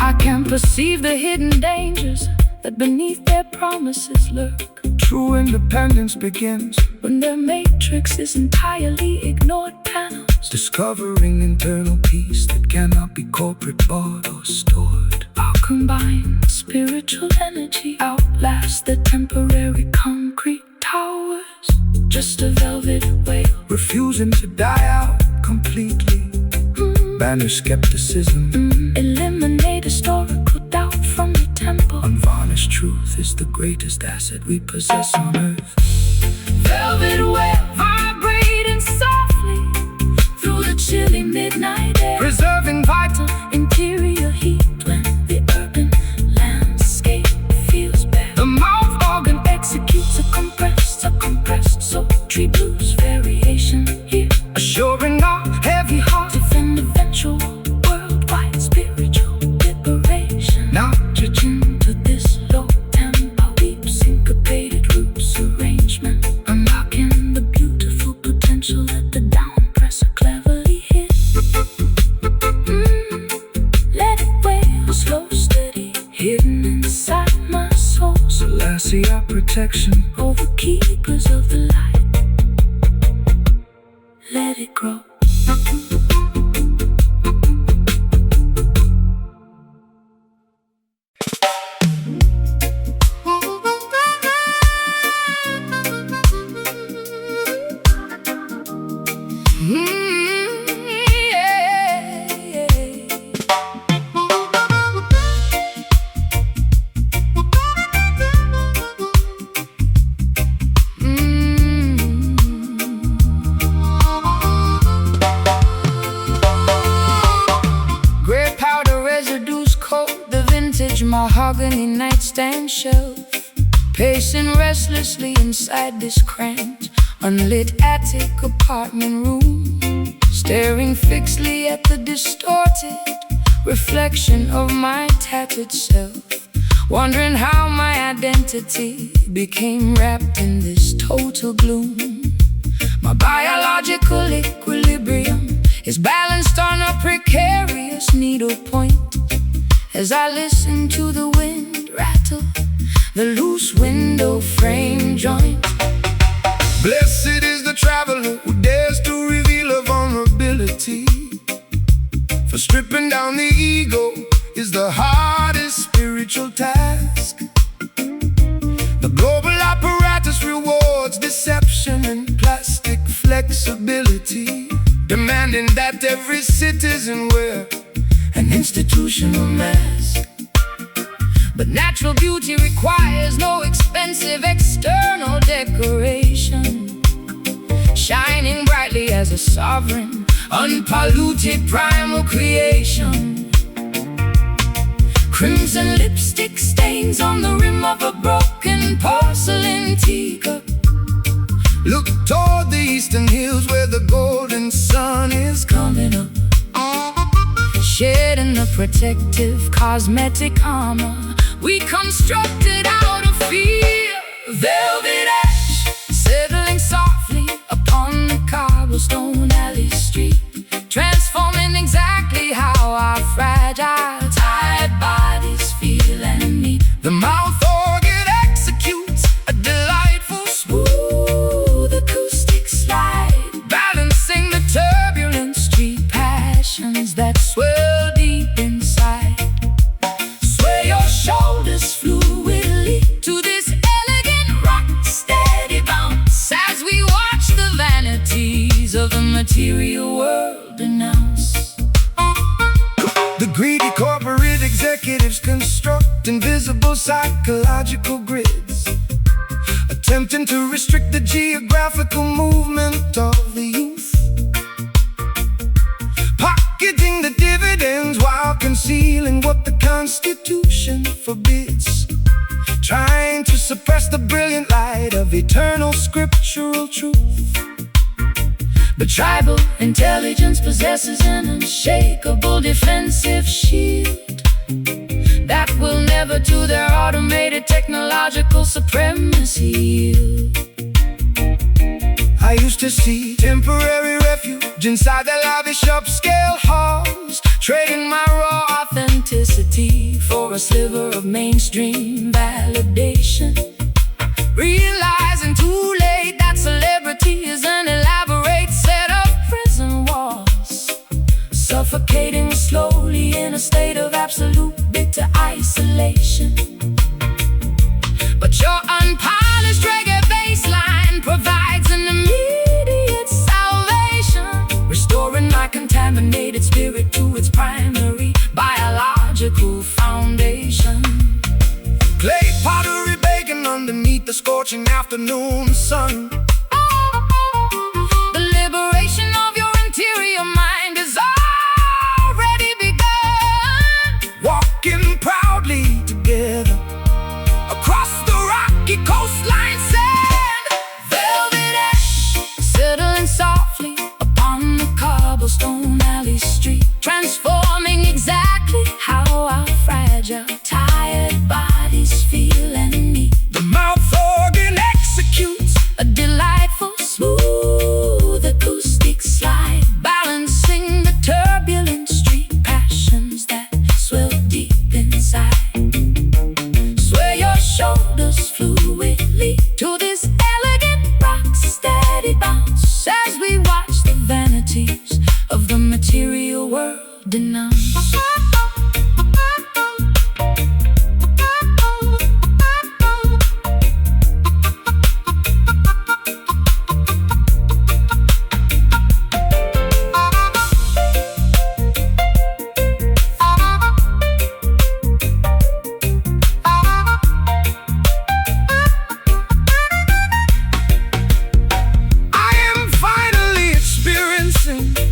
I can perceive the hidden dangers that beneath their promises lurk, True independence begins when their matrix is entirely ignored panels. discovering internal peace that cannot be corporate bought or stored. Our combined spiritual energy outlasts the temporary concrete towers. Just a velvet whale, Refusing to die out completely, banish skepticism. eliminate historical doubt from the temple. Unvarnished truth is the greatest asset we possess on earth. Velvet whale vibrating softly through the chilly midnight air, Preserving vital interior heat when the urban landscape feels bare. the mouth organ Executes a compressed sultry blues variation here, assuring our heavy hearts of an eventual worldwide spiritual liberation. now To this low tempo, deep syncopated roots arrangement, unlocking the beautiful potential that the downpresser cleverly hid. Let it wail slow, steady, hidden inside my soul. Selassie our protection. Over keepers of the light, let it grow. Mahogany nightstand shelf, pacing restlessly inside this cramped, unlit attic apartment room. staring fixedly at the distorted reflection of my tattered self, wondering how my identity became wrapped in this total gloom. My biological equilibrium is balanced on a precarious needlepoint as I listen to the wind rattle the loose window frame joint. Blessed is the traveler who dares to reveal a vulnerability, for stripping down the ego is the hardest spiritual task. The global apparatus rewards deception and plastic flexibility, demanding that every citizen wear an institutional mask. But natural beauty requires no expensive external decoration, shining brightly as a sovereign, unpolluted primal creation. Crimson lipstick stains on the rim of a broken porcelain teacup. Look toward the eastern hills where the golden sun is coming up, shedding the protective cosmetic armor we constructed out of fear. Velvet ash settling softly upon the cobblestone alley street, transforming exactly how our fragile, tired bodies feel and need. The mouth organ executes a delightful, smooth acoustic slide, balancing the turbulent street passions that swell deep inside. Sway your shoulders fluidly to this elegant rock steady bounce as we watch the vanities of the material world denounce. The greedy corporate executives construct invisible psychological grids, attempting to restrict the geographical movement of the youth, pocketing the dividends while concealing what the Constitution forbids, trying to suppress the brilliant light of eternal scriptural truth. But tribal intelligence possesses an unshakable defensive shield that will never to their automated technological supremacy yield. I used to see temporary refuge inside their lavish upscale halls, trading my raw authenticity for a sliver of mainstream validation, realizing too late that celebrity is an elaborate set of prison walls, suffocating slowly in a state of absolute bitter isolation. But your unpolished reggae bassline provides an immediate salvation, restoring my contaminated spirit to its primary biological foundation. Clay pottery baking underneath the scorching afternoon sun. The liberation of your interior mind is already begun, walking proudly together across the rocky coastline sand. Velvet ash settling softly upon the cobblestone alley street, transforming exactly how our fragile, tired bodies feel and need. The mouth organ executes a delightful, smooth acoustic slide, balancing the turbulent street passions that swell deep inside. Sway your shoulders fluidly to this elegant rock steady bounce as we watch the vanities of the material world denounce.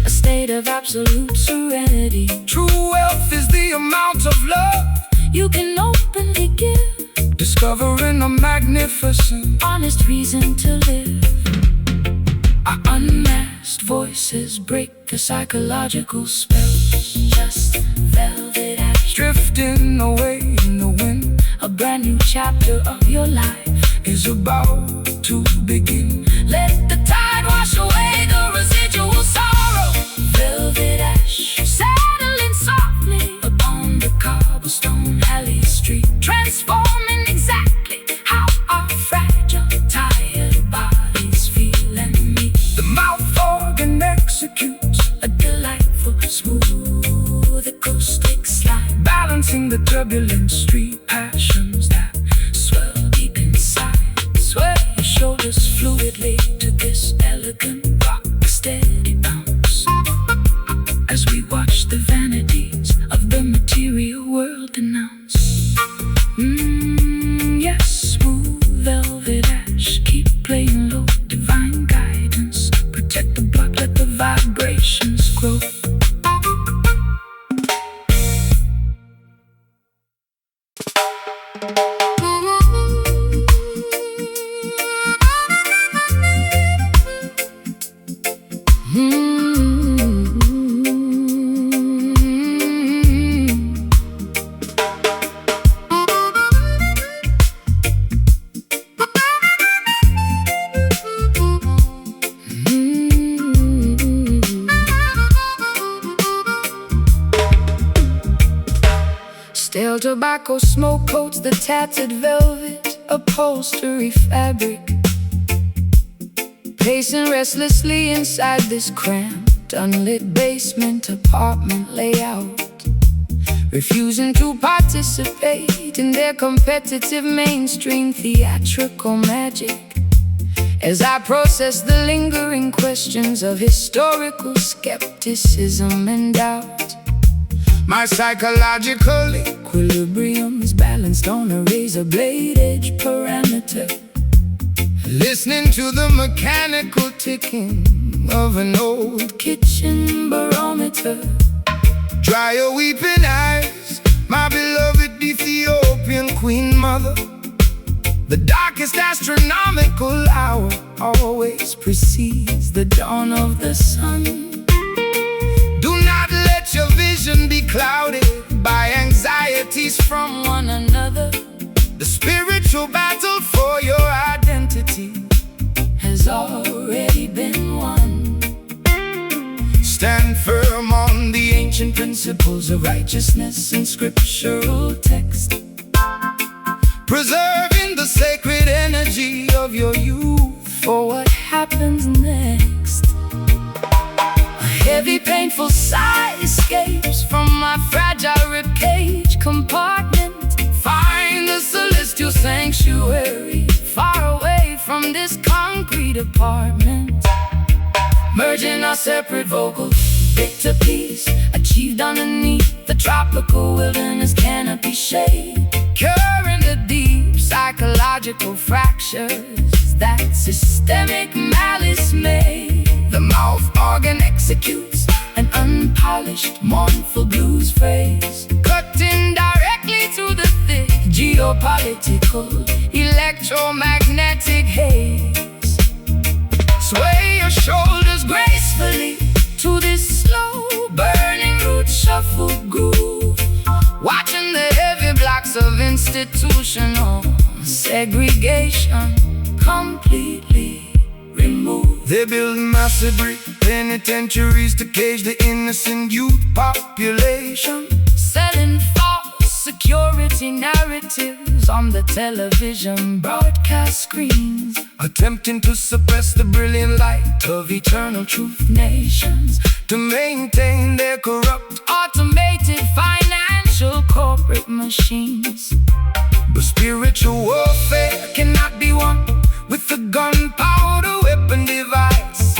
A state of absolute serenity. True wealth is the amount of love you can openly give, discovering a magnificent, honest reason to live. Our unmasked voice voices break the psychological spells. Just velvet ash drifting away in the wind. A brand new chapter of your life is about to begin. Let the tide wash away the residual sorrow. Velvet ash settling softly upon the cobblestone alley street, transforming exactly how our fragile, tired bodies feel and meet. The mouth organ executes a delightful, smooth acoustic slide, balancing the turbulent street passions that swell deep inside. Sway your shoulders fluidly to this elegant rock steady bounce, as we watch the vanities of the material world denounce. Yes, smooth velvet ash, keep playing low, divine guidance. Protect the block, let the vibrations grow. Stale tobacco smoke coats the tattered velvet upholstery fabric, pacing restlessly inside this cramped, unlit basement apartment layout, refusing to participate in their competitive mainstream theatrical magic. As I process the lingering questions of historical skepticism and doubt, My psychological equilibrium is balanced on a razor blade edge parameter, listening to the mechanical ticking of an old kitchen barometer. Dry your weeping eyes, my beloved Ethiopian queen mother. The darkest astronomical hour Always precedes the dawn of the sun. Do not let your vision be clouded by anxieties from One another the spiritual battle for your identity has already been won. Stand firm on the ancient Principles of righteousness in scriptural text, preserving the sacred energy of your youth. for what happens next. A heavy, painful sigh escapes from my fragile ribcage compartment. Find the celestial sanctuary far away from this concrete apartment. Merging our separate vocals, victor peace achieved underneath the tropical wilderness canopy shade, curing the deep psychological fractures that systemic malice made. The mouth organ executes an unpolished, mournful blues phrase, cutting directly through the thick geopolitical, electromagnetic haze. Sway your shoulders gracefully to this slow burning root shuffle groove, watching the heavy blocks of institutional segregation completely removed. They build massive brick penitentiaries to cage the innocent youth population, selling false security narratives on the television broadcast screens, attempting to suppress the brilliant light of eternal truth nations to maintain their corrupt automated financial corporate machines. but spiritual warfare cannot be won with a gunpowder weapon device.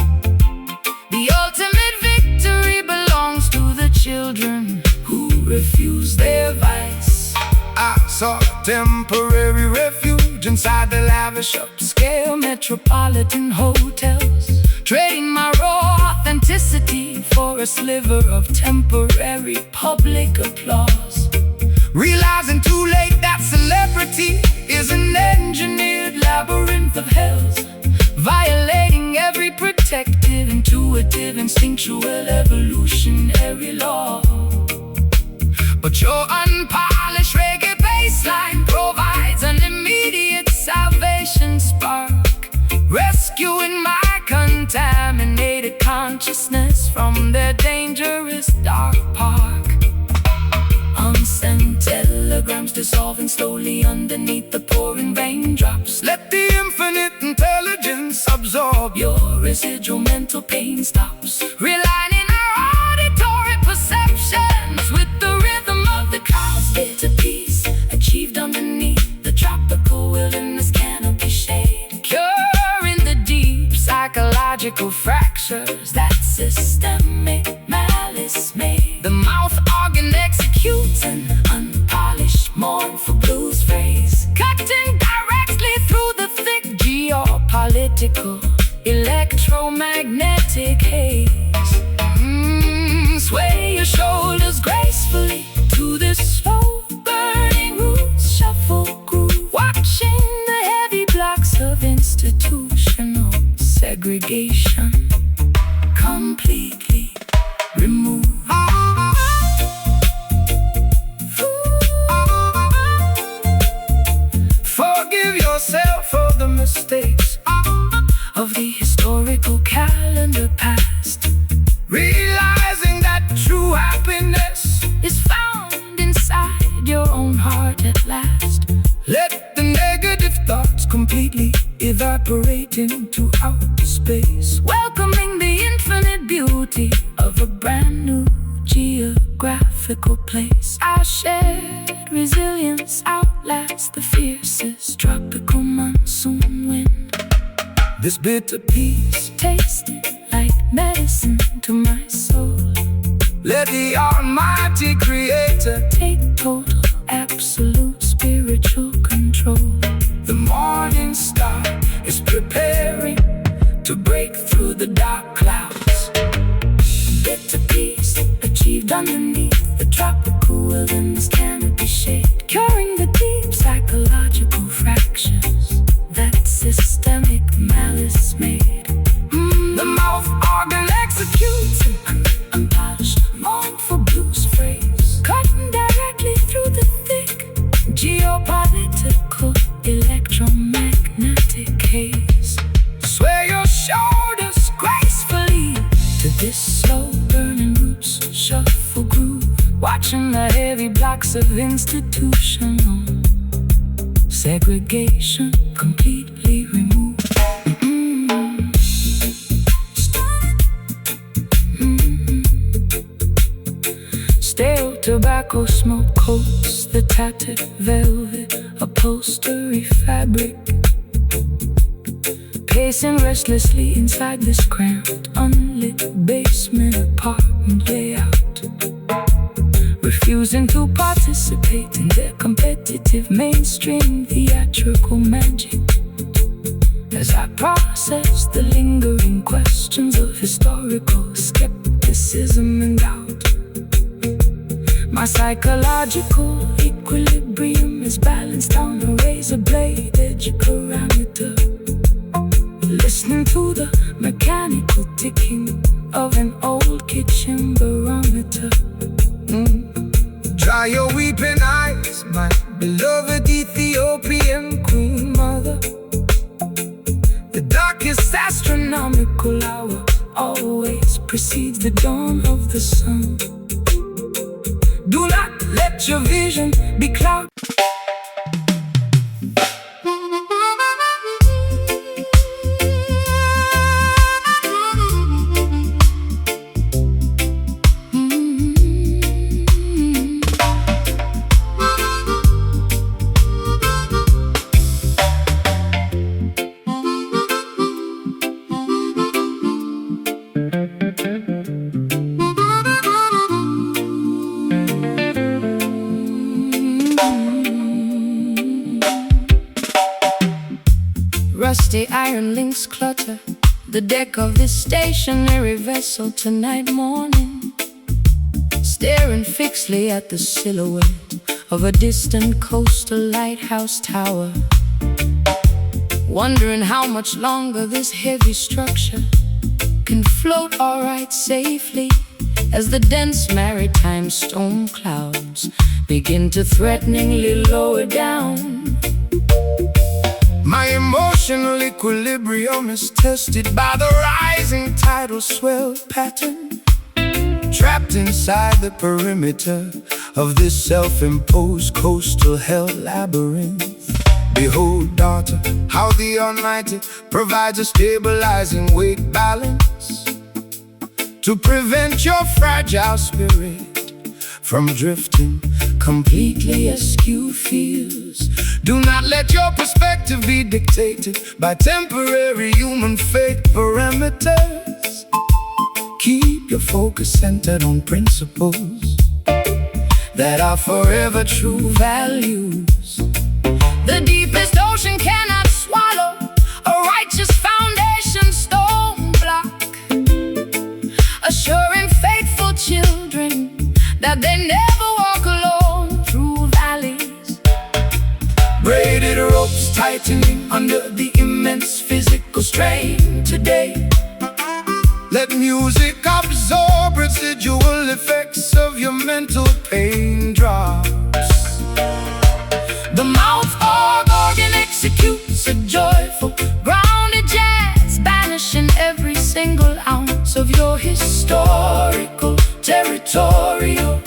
The ultimate victory belongs to the children who refuse their vice. I sought temporary refuge inside the lavish Upscale metropolitan hotels, trading my raw authenticity for a sliver of temporary public applause. realizing too late that celebrity Is an engineered labyrinth of hells, violating every protective protective, intuitive, instinctual, evolutionary law. But your unpolished reggae bassline provides an immediate salvation spark, rescuing my contaminated consciousness from their dangerous dark park. Unsent telegrams dissolving slowly underneath the pouring raindrops. Let the infinite intelligence absorb your residual mental pain stops, realigning our auditory perceptions with the rhythm of the clouds. Bitter peace achieved underneath the tropical wilderness canopy shade, curing the deep psychological fractures that systemic malice made. The mouth organ executes an unpolished mournful blues phrase, cutting directly through the thick geopolitical electromagnetic haze. Sway your shoulders gracefully to this slow burning roots shuffle groove, watching the heavy blocks of institutional segregation completely removed. Forgive yourself for the mistakes of the historical calendar past, realizing that true happiness is found inside your own heart at last. Let the negative thoughts completely evaporate into outer space, welcoming the infinite beauty of a brand new geographical place. Our shared resilience outlasts the fiercest tropical monsoon wind. This bitter peace tasted like medicine to my soul. Let the Almighty Creator take total, absolute spiritual control. The morning star is preparing to break through the dark clouds. Bitter peace achieved underneath the tropical wilderness canopy shade, curing the deep psychological fractures that systemic malice made. The mouth organ executes an unpolished mournful blues phrase, cutting directly through the thick geopolitical electromagnetic haze. Sway your shoulders gracefully to this slow burning roots shuffle groove, watching the heavy blocks of institutional segregation completely removed. Stale tobacco smoke coats the tattered velvet upholstery fabric, pacing restlessly inside this cramped, unlit basement apartment layout, refusing to participate in their competitive mainstream theatrical magic. As I process the lingering questions of historical skepticism and doubt, my psychological equilibrium is balanced on a razor blade edge parameter, listening to the mechanical ticking of an old kitchen barometer. Dry your weeping eyes, my beloved Ethiopian queen mother. The darkest astronomical hour always precedes the dawn of the sun. Do not let your vision be clouded. Rusty iron links clutter the deck of this stationary vessel tonight morning, staring fixedly at the silhouette of a distant coastal lighthouse tower, wondering how much longer this heavy structure can float alright safely as the dense maritime storm clouds begin to threateningly lower down. My emotional equilibrium is tested by the rising tidal swell pattern. Trapped inside the perimeter of this self-imposed coastal hell labyrinth. Behold, daughter, how the Almighty provides a stabilizing weight balance to prevent your fragile spirit from drifting completely askew feels. Do not let your perspective be dictated by temporary human fate parameters. Keep your focus centered on principles that are forever true values. The deepest ocean cannot swallow a righteous foundation stone block, assuring faithful children that they never walk alone through valleys. Braided ropes tightening under the immense physical strain today. Let music absorb residual effects of your mental pain drops. The mouth organ executes a joyful, grounded jazz, banishing every single ounce of your historical, territorial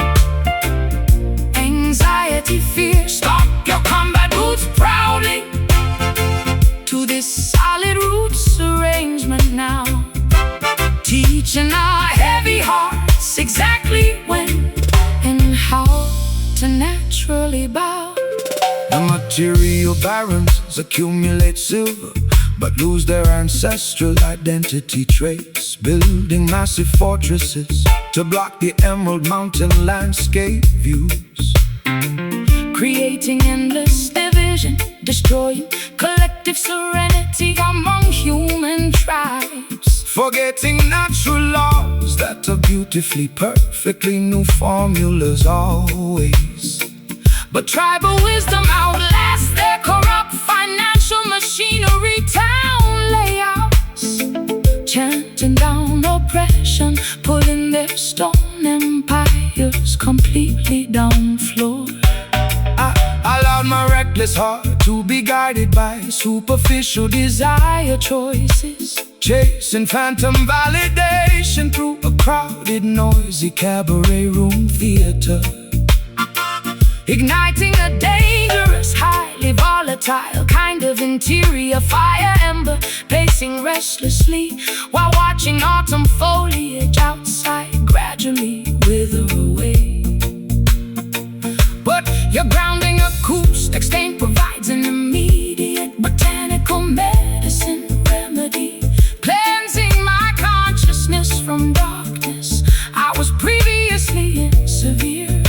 anxiety, fear. Stomp your combat boots proudly to this solid roots arrangement now, teaching our heavy hearts exactly when and how to naturally bow. The material barons accumulate silver, but lose their ancestral identity traits, building massive fortresses to block the emerald mountain landscape views, creating endless division, destroying collective serenity among human tribes, forgetting natural laws that are beautifully, perfectly new formulas always. but tribal wisdom outlasts their corrupt financial machinery. Town layouts chanting down oppression, pulling their stone empires completely down floor. I allowed my reckless heart to be guided by superficial desire choices, chasing phantom validation through a crowded, noisy cabaret room theater, igniting a dangerous, highly volatile kind of interior fire ember, pacing restlessly while watching autumn foliage outside gradually wither away. But your grounding acoustic stain provides an immediate botanical medicine remedy, cleansing my consciousness from darkness I was previously in severe.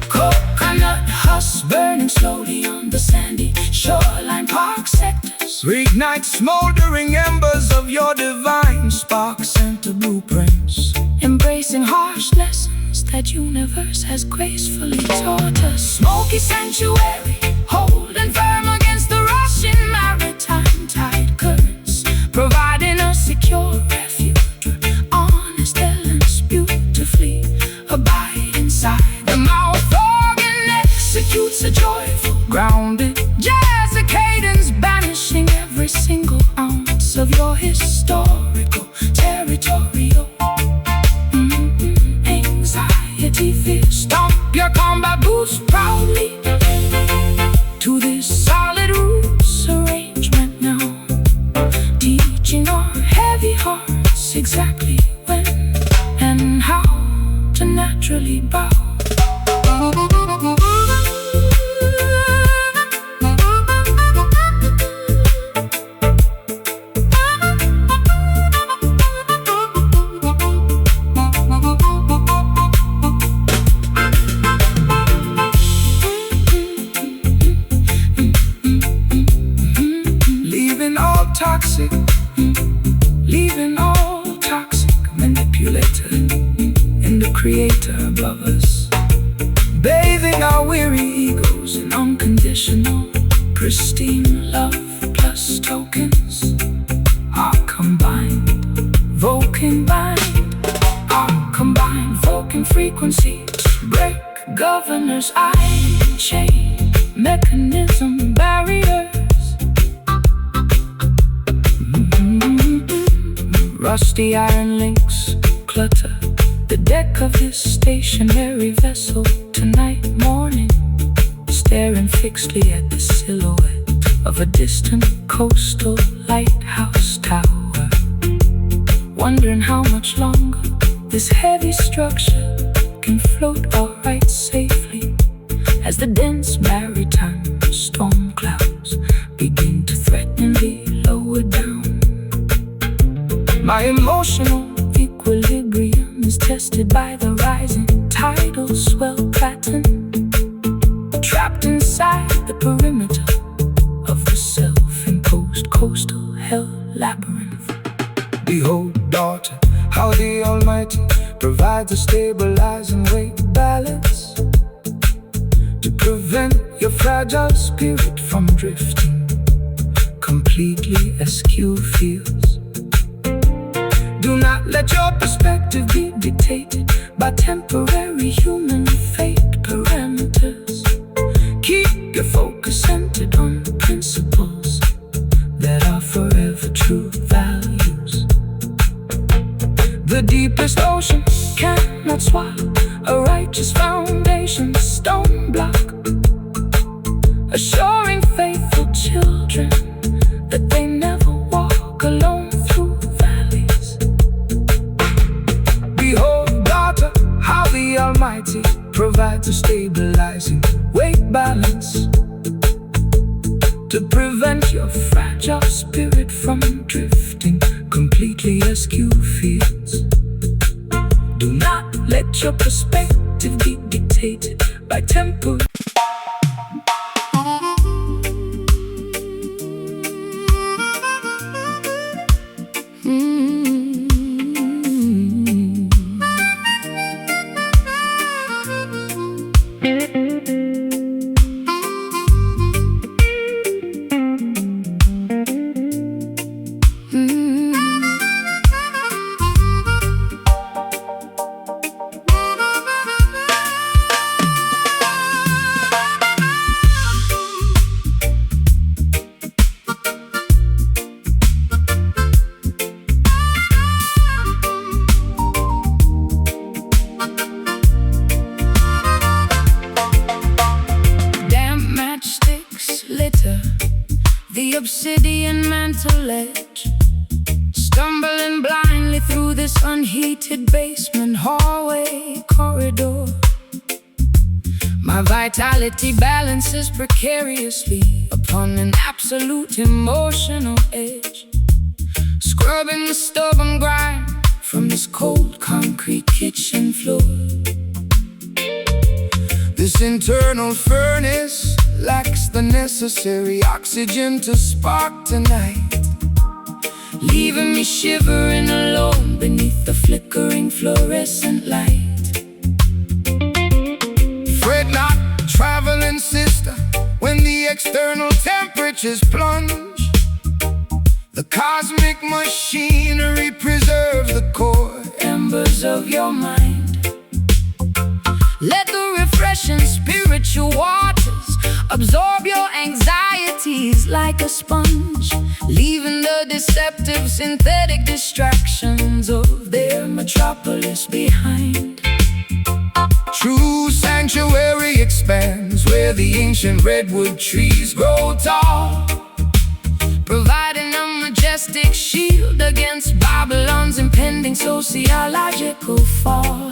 Coconut husks burning slowly on the sandy shoreline park sectors, reignite smoldering embers of your divine spark center blueprints, embracing harsh lessons that universe has gracefully taught us. Smoky sanctuary, holding firm against the rushing maritime tide currents, providing a secure refuge where honest elements beautifully abide inside. The mouth organ executes a joyful, grounded jazz cadence, banishing every single ounce of your historical, territorial anxiety, fear. Stomp your combat boots proudly to this solid roots arrangement now, teaching our heavy hearts exactly when and how to naturally bow. toxic, leaving all toxic manipulator and the creator above us, bathing our weary egos in unconditional, pristine love plus tokens are combined. broken bind. Our combined vocal frequencies break governors' iron chain mechanism barriers. Rusty iron links clutter the deck of this stationary vessel tonight morning, staring fixedly at the silhouette of a distant coastal lighthouse tower, wondering how much longer this heavy structure can float alright safely as the dense maritime storm clouds begin to threateningly lower down. My emotional equilibrium is tested by the rising tidal swell pattern, trapped inside the perimeter of the self-imposed coastal hell labyrinth. Behold, daughter, how the Almighty provides a stabilizing weight balance to prevent your fragile spirit from drifting completely askew fields. Do not let your perspective be dictated by temporary human fate parameters. Keep your focus centered on principles that are forever true values. The deepest ocean cannot swallow a righteous foundation stone block, assuring faithful children that they never walk alone through valleys. Behold, daughter, how the Almighty provides a stabilizing weight balance to prevent your fragile spirit from drifting completely askew fields. Do not let your perspective be dictated by temporary. The obsidian mantle ledge, stumbling blindly through this unheated basement hallway corridor. My vitality balances precariously upon an absolute emotional edge, scrubbing the stubborn grime from this cold concrete kitchen floor. This internal furnace lacks the necessary oxygen to spark tonight, leaving me shivering alone beneath the flickering fluorescent light. Fret not, traveling sister, when the external temperatures plunge. The cosmic machinery preserves the core embers of your mind. Let the refreshing spiritual waters absorb your anxieties like a sponge, leaving the deceptive synthetic distractions of their metropolis behind. True sanctuary expands where the ancient redwood trees grow tall, providing a majestic shield against Babylon's impending sociological fall.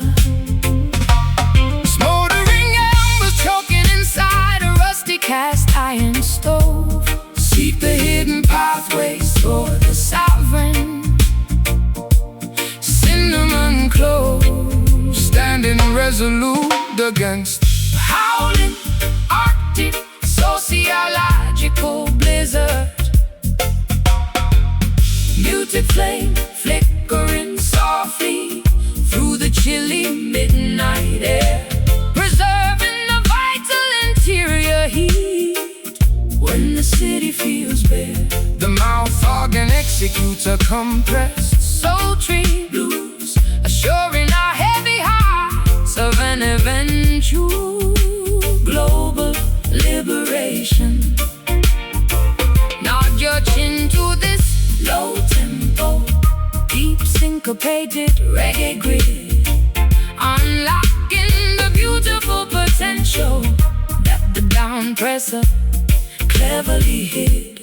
Smoldering embers choking inside a rusty cast iron stove, seek the hidden pathways toward the sovereign cinnamon clove, standing resolute against the howling Arctic sociological blizzard. Muted flame flickering softly through the chilly midnight air, preserving the vital interior heat when the city feels bare. The mouth organ executes a compressed sultry blues, assuring our heavy hearts of an eventual global liberation. Nod your chin to this low tempo, deep syncopated reggae grid, unlocking the beautiful potential that the down presser cleverly hid.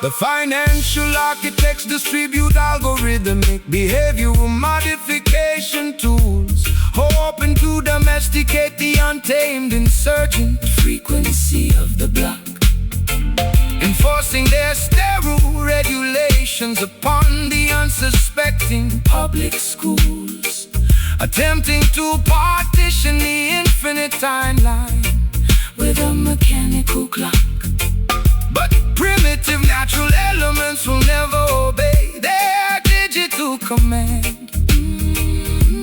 The financial architects distribute algorithmic behavioral modification tools, hoping to domesticate the untamed insurgent frequency of the block, enforcing their sterile regulations upon the unsuspecting public schools, attempting to partition the infinite timeline with a mechanical clock. But primitive natural elements will never obey their digital command,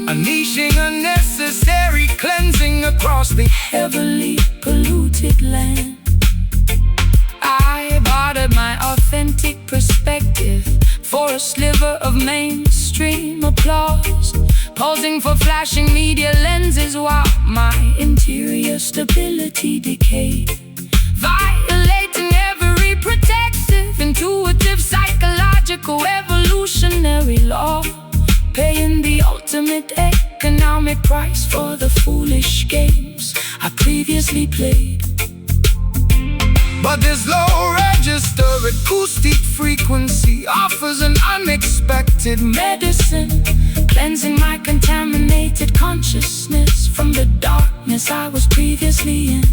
unleashing unnecessary cleansing across the heavily polluted land. I bartered my authentic perspective for a sliver of mainstream applause, posing for flashing media lenses while my interior stability decayed, violating every protective, intuitive, psychological, evolutionary law, paying the ultimate economic price for the foolish games I previously played. But this low register acoustic frequency offers an unexpected medicine, cleansing my contaminated consciousness from the darkness I was previously in.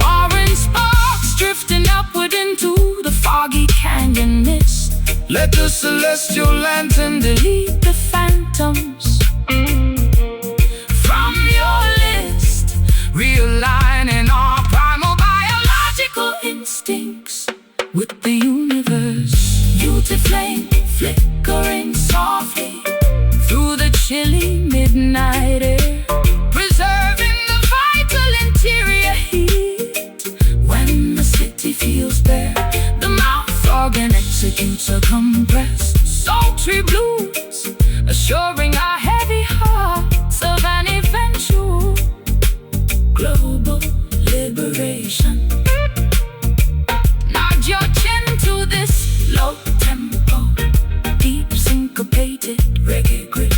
Orange sparks drifting upward into the foggy canyon mist. Let the celestial lantern delete the phantoms from your list, realigning our primal biological instincts with the universe. Beauty flame flickering softly through the chilly midnight air, preserving the vital interior heat. When the city feels bare, the mouth organ executes a compressed sultry blues, assuring our heavy hearts of an eventual global liberation. Nod your chin to this low tempo, deep syncopated reggae grid,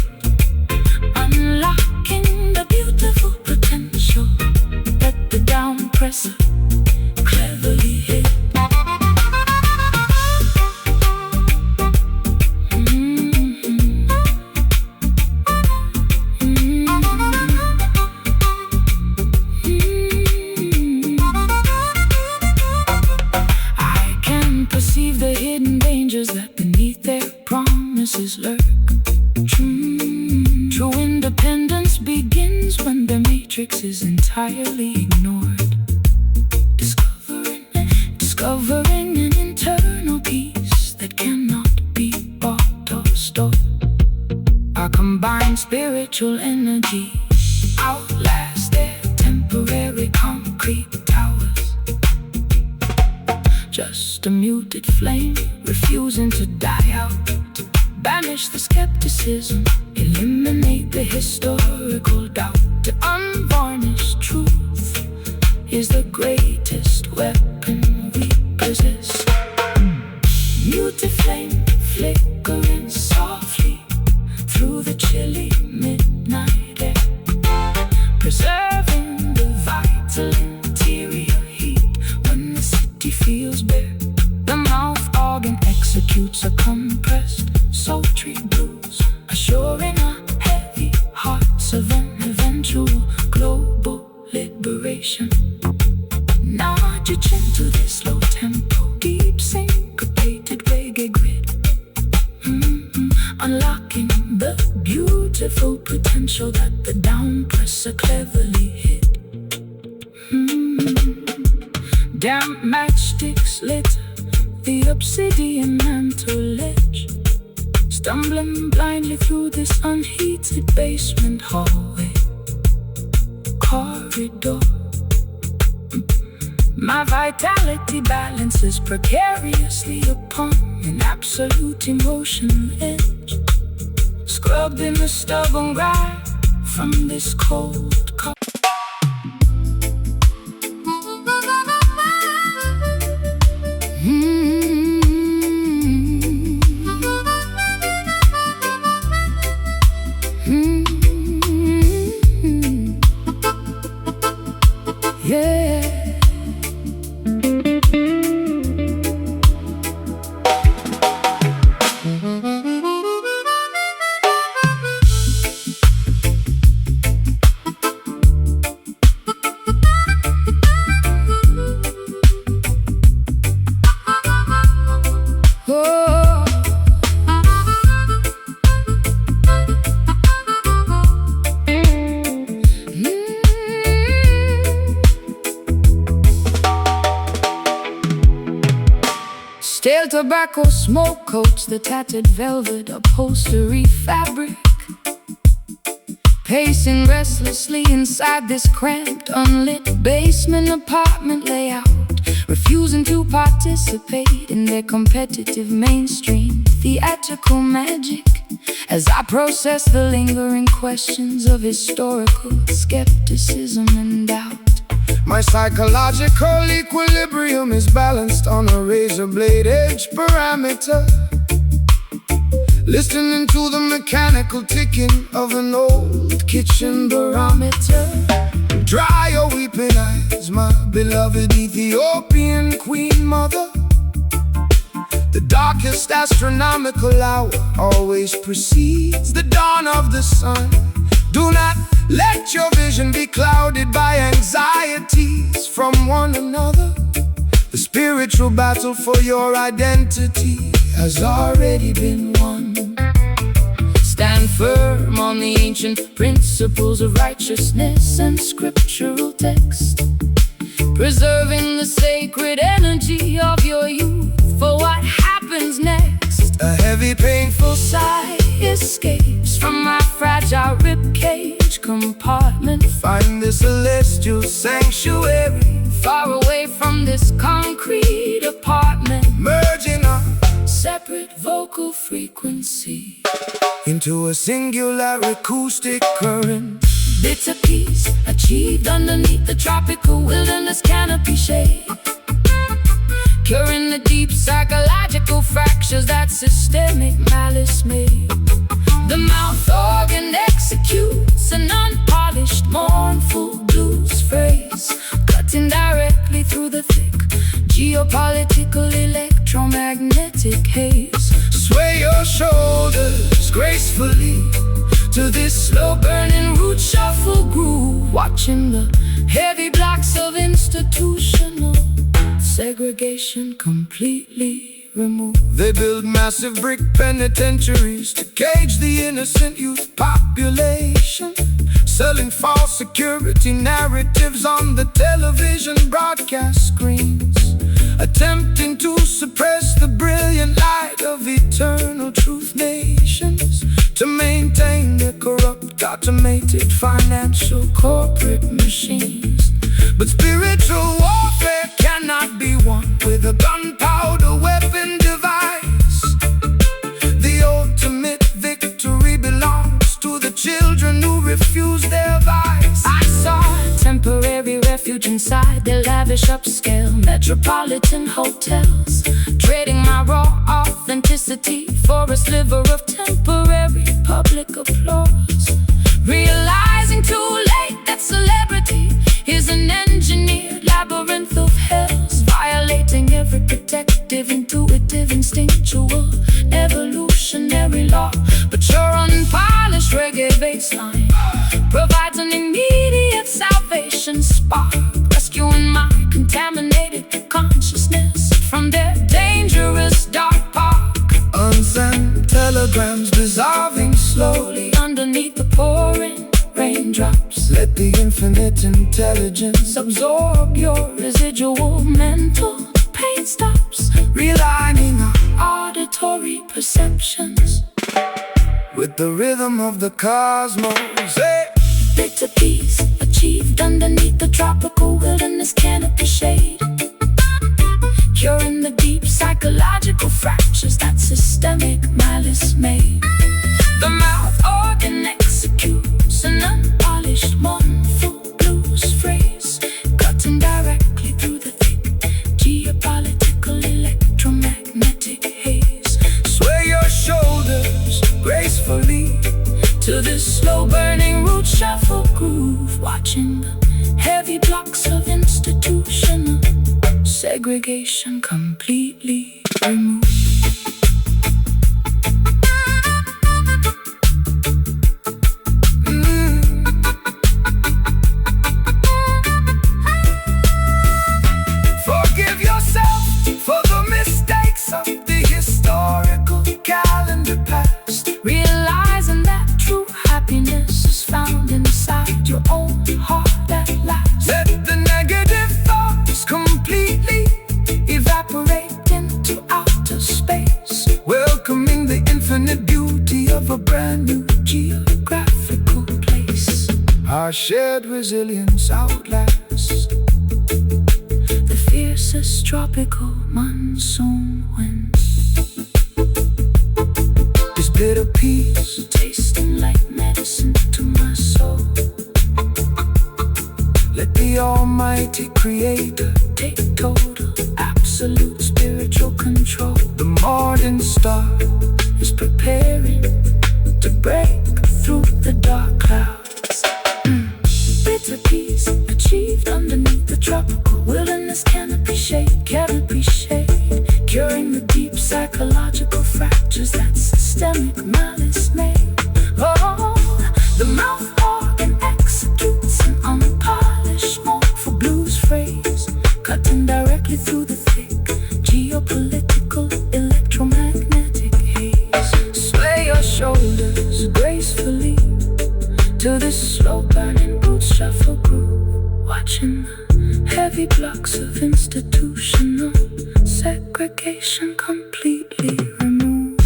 unlocking the beautiful potential that the down presser cleverly hid. I can perceive the hidden dangers that beneath their promises lurk. True independence begins when the matrix is entirely ignored. Discovering an internal peace that cannot be bought or stored. Our combined spiritual energy outlast their temporary concrete towers. Just a muted flame refusing to die out. Banish the skepticism, eliminate the historical doubt. The unvarnished truth is the greatest weapon we possess. Muted flame flickering softly through the chilly midnight air, preserving the vital interior heat. When the city feels bare, the mouth organ executes a compressed sultry blues, assuring our heavy hearts of an eventual global liberation. Nod your chin to this low tempo, deep syncopated reggae grid, unlocking the beautiful potential that the down presser cleverly hid. Damp matchsticks lit the obsidian mantle ledge, stumbling blindly through this unheated basement hallway corridor. My vitality balances precariously upon an absolute absolute emotionless, scrubbing the stubborn grime from this cold cup. Yeah. Stale tobacco smoke coats the tattered velvet upholstery fabric, pacing restlessly inside this cramped, unlit basement apartment layout, refusing to participate in their competitive mainstream theatrical magic. As I process the lingering questions of historical skepticism and doubt, my psychological equilibrium is balanced on a razor blade edge parameter, listening to the mechanical ticking of an old kitchen barometer. Dry your weeping eyes, my beloved Ethiopian queen mother. The darkest astronomical hour always precedes the dawn of the sun. Do not let your vision be clouded by anxieties from one another. The spiritual battle for your identity has already been won. Stand firm on the ancient principles of righteousness and scriptural text, preserving the sacred energy of your youth for what happens next. A heavy, painful Sigh escapes from my fragile ribcage compartment. find the celestial sanctuary, Far away from this concrete apartment, merging our separate vocal frequency into a singular acoustic current. bitter peace achieved underneath the tropical wilderness canopy shade, curing the deep psychological fractures that systemic malice made. The mouth organ executes an unpolished, mournful blues phrase, cutting directly through the thick geopolitical electromagnetic haze. Sway your shoulders gracefully to this slow-burning root shuffle groove, Watching the heavy blocks of institutional segregation completely removed. They build massive brick penitentiaries to cage the innocent youth population, selling false security narratives on the television broadcast screens, attempting to suppress the brilliant light of eternal truth nations, to maintain their corrupt, automated financial corporate machines. But spiritual warfare cannot be won with a gunpowder weapon device. The ultimate victory belongs to the children who refuse their vice. I saw temporary refuge inside their lavish upscale metropolitan hotels, trading my raw authenticity for a sliver of temporary public applause, realizing too late that celebrity is an engineered labyrinth of hells, violating every protective, intuitive, instinctual, evolutionary law. But your unpolished reggae bassline provides an immediate salvation spark, rescuing my contaminated consciousness from their dangerous dark park. Unsent telegrams dissolving slowly Underneath the pouring raindrops, let the infinite intelligence absorb your residual mental pain stops, realigning our auditory perceptions with the rhythm of the cosmos. Hey! bitter peace achieved underneath the tropical wilderness canopy shade, curing the deep psychological fractures that systemic malice made. The mouth organ executes an unpolished mournful blues phrase, cutting directly through the thick geopolitical electromagnetic haze. Sway your shoulders gracefully to this slow-burning root shuffle groove, watching the heavy blocks of institutional segregation completely removed. Forgive yourself for the mistakes of the historical calendar past, realizing that true happiness is found inside your own heart at last. Let the negative thoughts completely evaporate into outer space, welcoming the infinite beauty of a brand new geographical place. Our shared resilience outlasts the fiercest tropical monsoon winds. This bitter peace tasting like medicine to my soul. Let the Almighty Creator take total, absolute spiritual control. The morning star is preparing to break through the dark clouds. Bitter peace achieved underneath the tropical wilderness canopy shade, curing the deep psychological fractures that systemic malice made. Oh, the mouth organ executes an unpolished mournful blues phrase, cutting directly through the thick geopolitical electromagnetic haze. Sway your shoulders gracefully to this slow-burning boot shuffle groove, watching the heavy blocks of institutional segregation completely removed.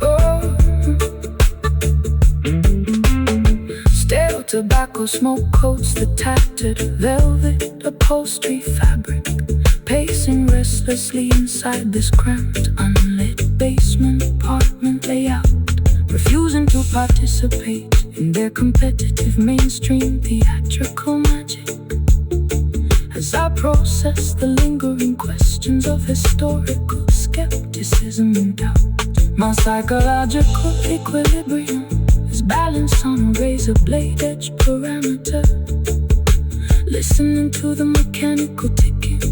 Oh, stale tobacco smoke coats the tattered velvet upholstery fabric, pacing restlessly inside this cramped, unlit basement apartment layout, refusing to participate in their competitive mainstream theatrical magic. As I process the lingering questions of historical skepticism and doubt, my psychological equilibrium is balanced on a razor blade edge parameter, listening to the mechanical ticking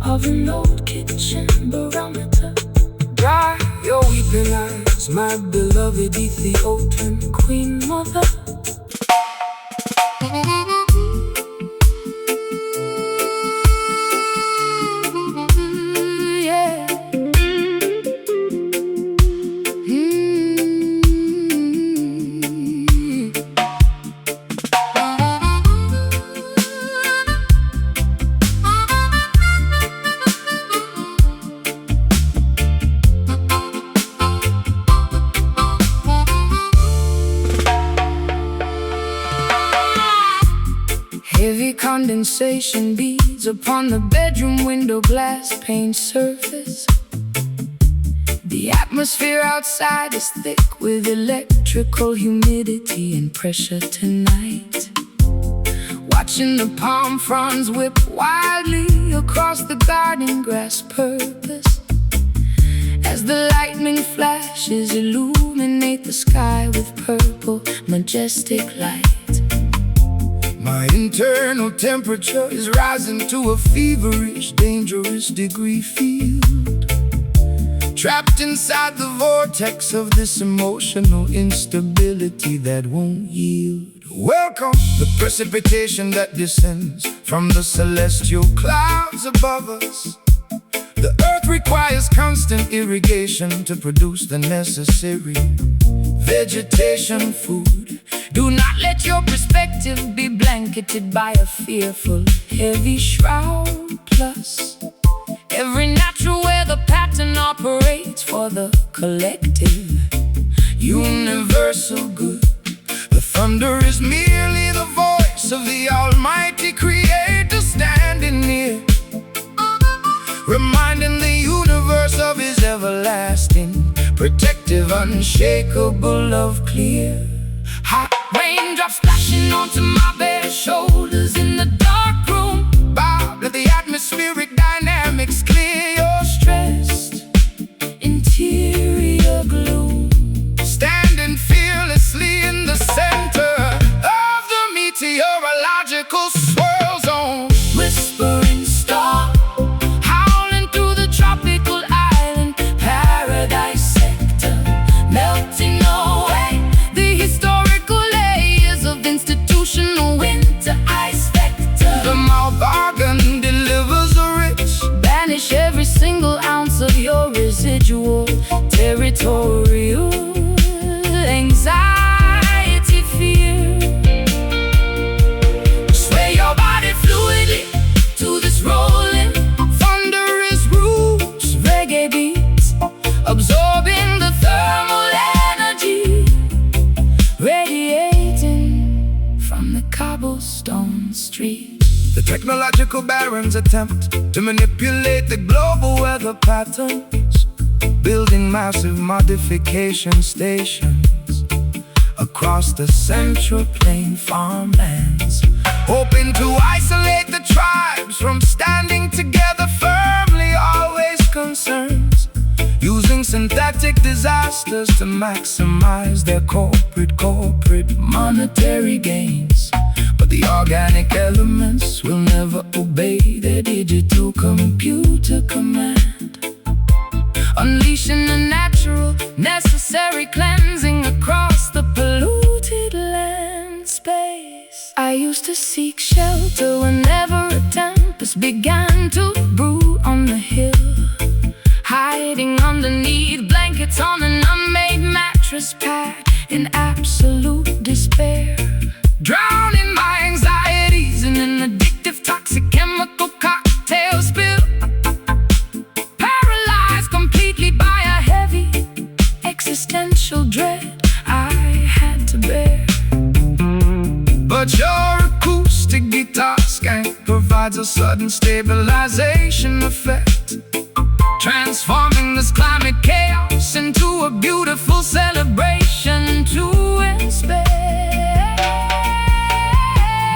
of an old kitchen barometer. Dry your weeping eyes, my beloved Ethiopian queen mother. Yeah. Heavy condensation beads upon the bedroom window glass pane surface. The atmosphere outside is thick with electrical humidity and pressure tonight. Watching the palm fronds whip wildly across the garden grass purpose, as the lightning flashes illuminate the sky with purple, majestic light. My internal temperature is rising to a feverish, dangerous degree field, trapped inside the vortex of this emotional instability that won't yield. Welcome the precipitation that descends from the celestial clouds above us. The earth requires constant irrigation to produce the necessary vegetation food. Do not let your perspective be blanketed by a fearful, heavy shroud. Plus, every natural weather pattern operates for the collective, universal good. The thunder is merely the voice of the Almighty Creator standing near, reminding the universe of his everlasting, protective, unshakable love, clear. Hot Raindrops splashing onto my bare shoulders in the dark room. Bob, let the atmospheric dynamics clear your Stressed interior gloom. standing fearlessly in the center of the meteorological swirl zone. Whispering star, howling through the tropical island paradise sector, melting away the historical layers of institutional winter ice vector. The mouth organ delivers a rich, Banish every single ounce of your residual territorial anxiety, fear. Sway your body fluidly to this rolling thunderous roots, reggae beats, absorbing the thermal energy radiating from the cobblestone street. the technological barons attempt to manipulate the global weather patterns, building massive modification stations across the central plain farmlands, hoping to isolate the tribes from standing together firmly, always concerns, using synthetic disasters to maximize their corporate monetary gains. But the organic elements will never obey their digital computer command, unleashing a natural, necessary cleansing across the polluted land space. I used to seek shelter whenever a tempest began to brew on the hill, hiding underneath blankets on an unmade mattress pad in absolute despair, drowning my anxieties in an addictive toxic chemical cocktail spill, paralyzed completely by a heavy existential dread I had to bear. But your acoustic guitar skank provides a sudden stabilization effect, transforming this climate chaos into a beautiful celebration to inspect.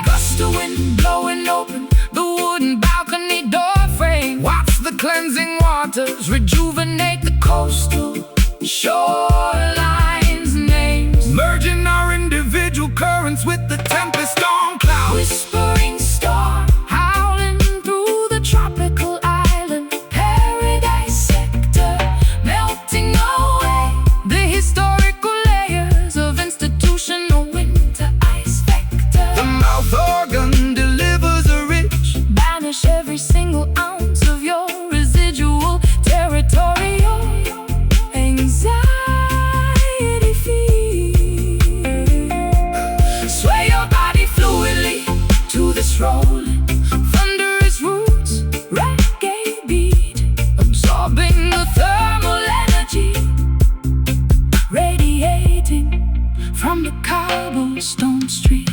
Gust of wind blowing open the wooden balcony door frame, watch the cleansing waters rejuvenate the coastal shorelines, names merging our individual currents with the tempest storm cloud. Whispering star, howling through the tropical island paradise sector, melting away the historical layers of institutional winter ice vector. The mouth organ delivers a rich, banish every single ounce of your residual territorial anxiety feed. Sway your body fluidly to this rolling thunderous roots reggae beat, absorbing the thermal energy radiating from the cobblestone street.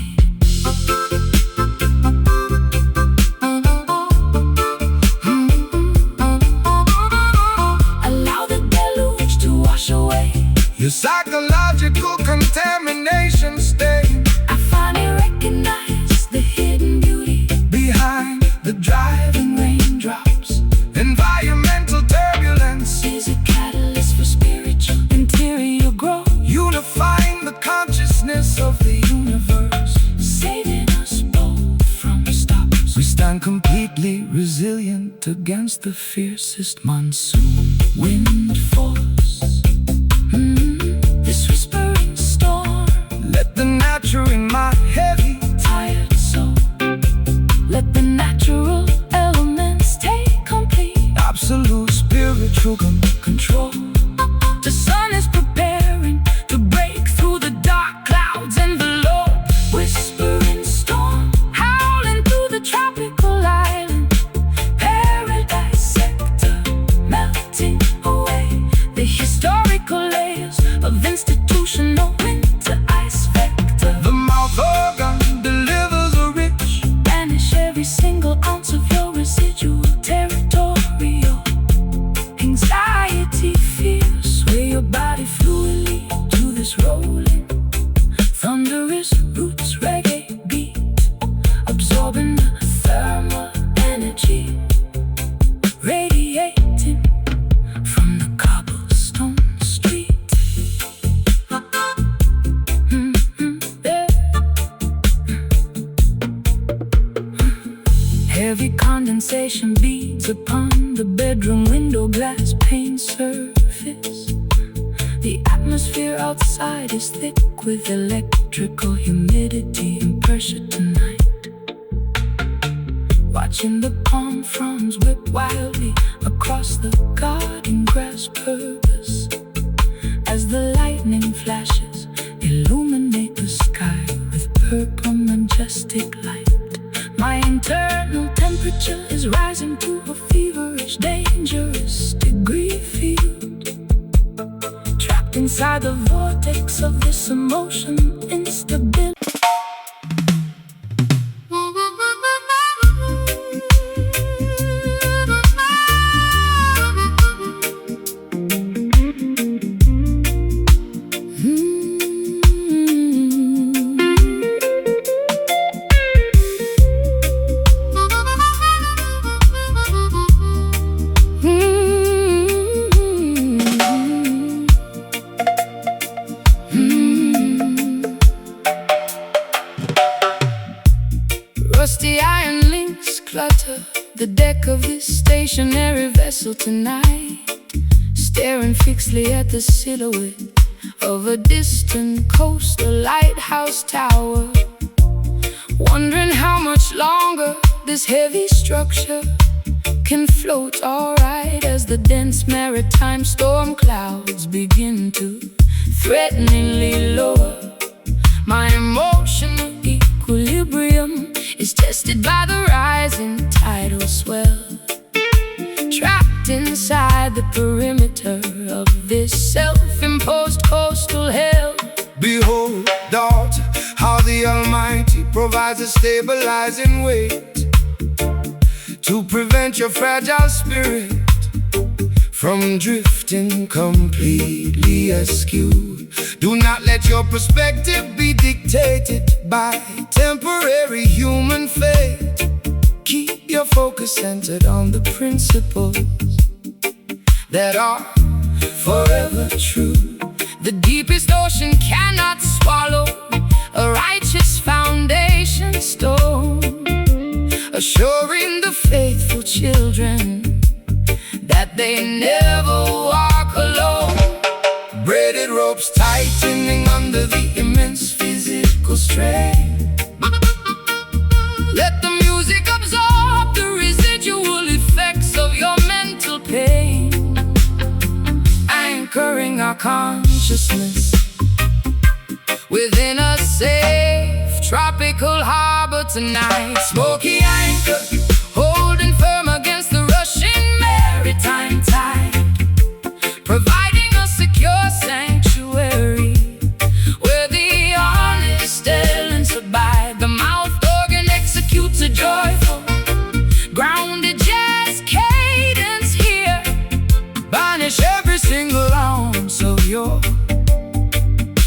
Allow the deluge to wash away Your psychological contamination stain I finally recognize the hidden beauty behind the driving raindrops. environmental turbulence, Is a catalyst for spiritual interior growth, unifying the consciousness of the universe. saving us both from stops. We stand completely resilient against the fiercest monsoon wind force. This whispering storm, Let the natural in my heavy tired soul, let the natural elements take complete absolute spiritual control. The sun is preparing to break through the dark clouds envelope. Whispering storm, howling through the tropical island paradise sector, melting away the historical layers of institutional winter ice vector. The mouth organ delivers a rich, Banish every single ounce of your residual territorial atmosphere outside is thick with electrical humidity and pressure tonight. Watching the palm fronds whip wildly across the garden grass purpose as the lightning flashes illuminate the sky with purple majestic light. My internal temperature is rising to a feverish, dangerous degree field, trapped inside the vortex of this emotion instability. Rusty iron links clutter the deck of this stationary vessel tonight, staring fixedly at the silhouette of a distant coastal lighthouse tower, wondering how much longer this heavy structure can float alright as the dense maritime storm clouds begin to threateningly lower. My emotional equilibrium is tested by the rising tidal swell, trapped inside the perimeter of this self-imposed coastal hell. Behold, daughter, how the Almighty provides a stabilizing weight to prevent your fragile spirit from drifting completely askew. Do not let your perspective be dictated by temporary human fate. Keep your focus centered on the principles that are forever true. The deepest ocean cannot swallow a righteous foundation stone, assuring the faithful children that they never walk alone. Braided ropes tightening under the immense physical strain. Let the music absorb the residual effects of your mental pain, anchoring our consciousness within a safe tropical harbor tonight. Smoky anchor holding firm against the rushing maritime tide, providing a secure sanctuary where the honest elements abide. The mouth organ executes a joyful, grounded jazz cadence here. Banish every single ounce of your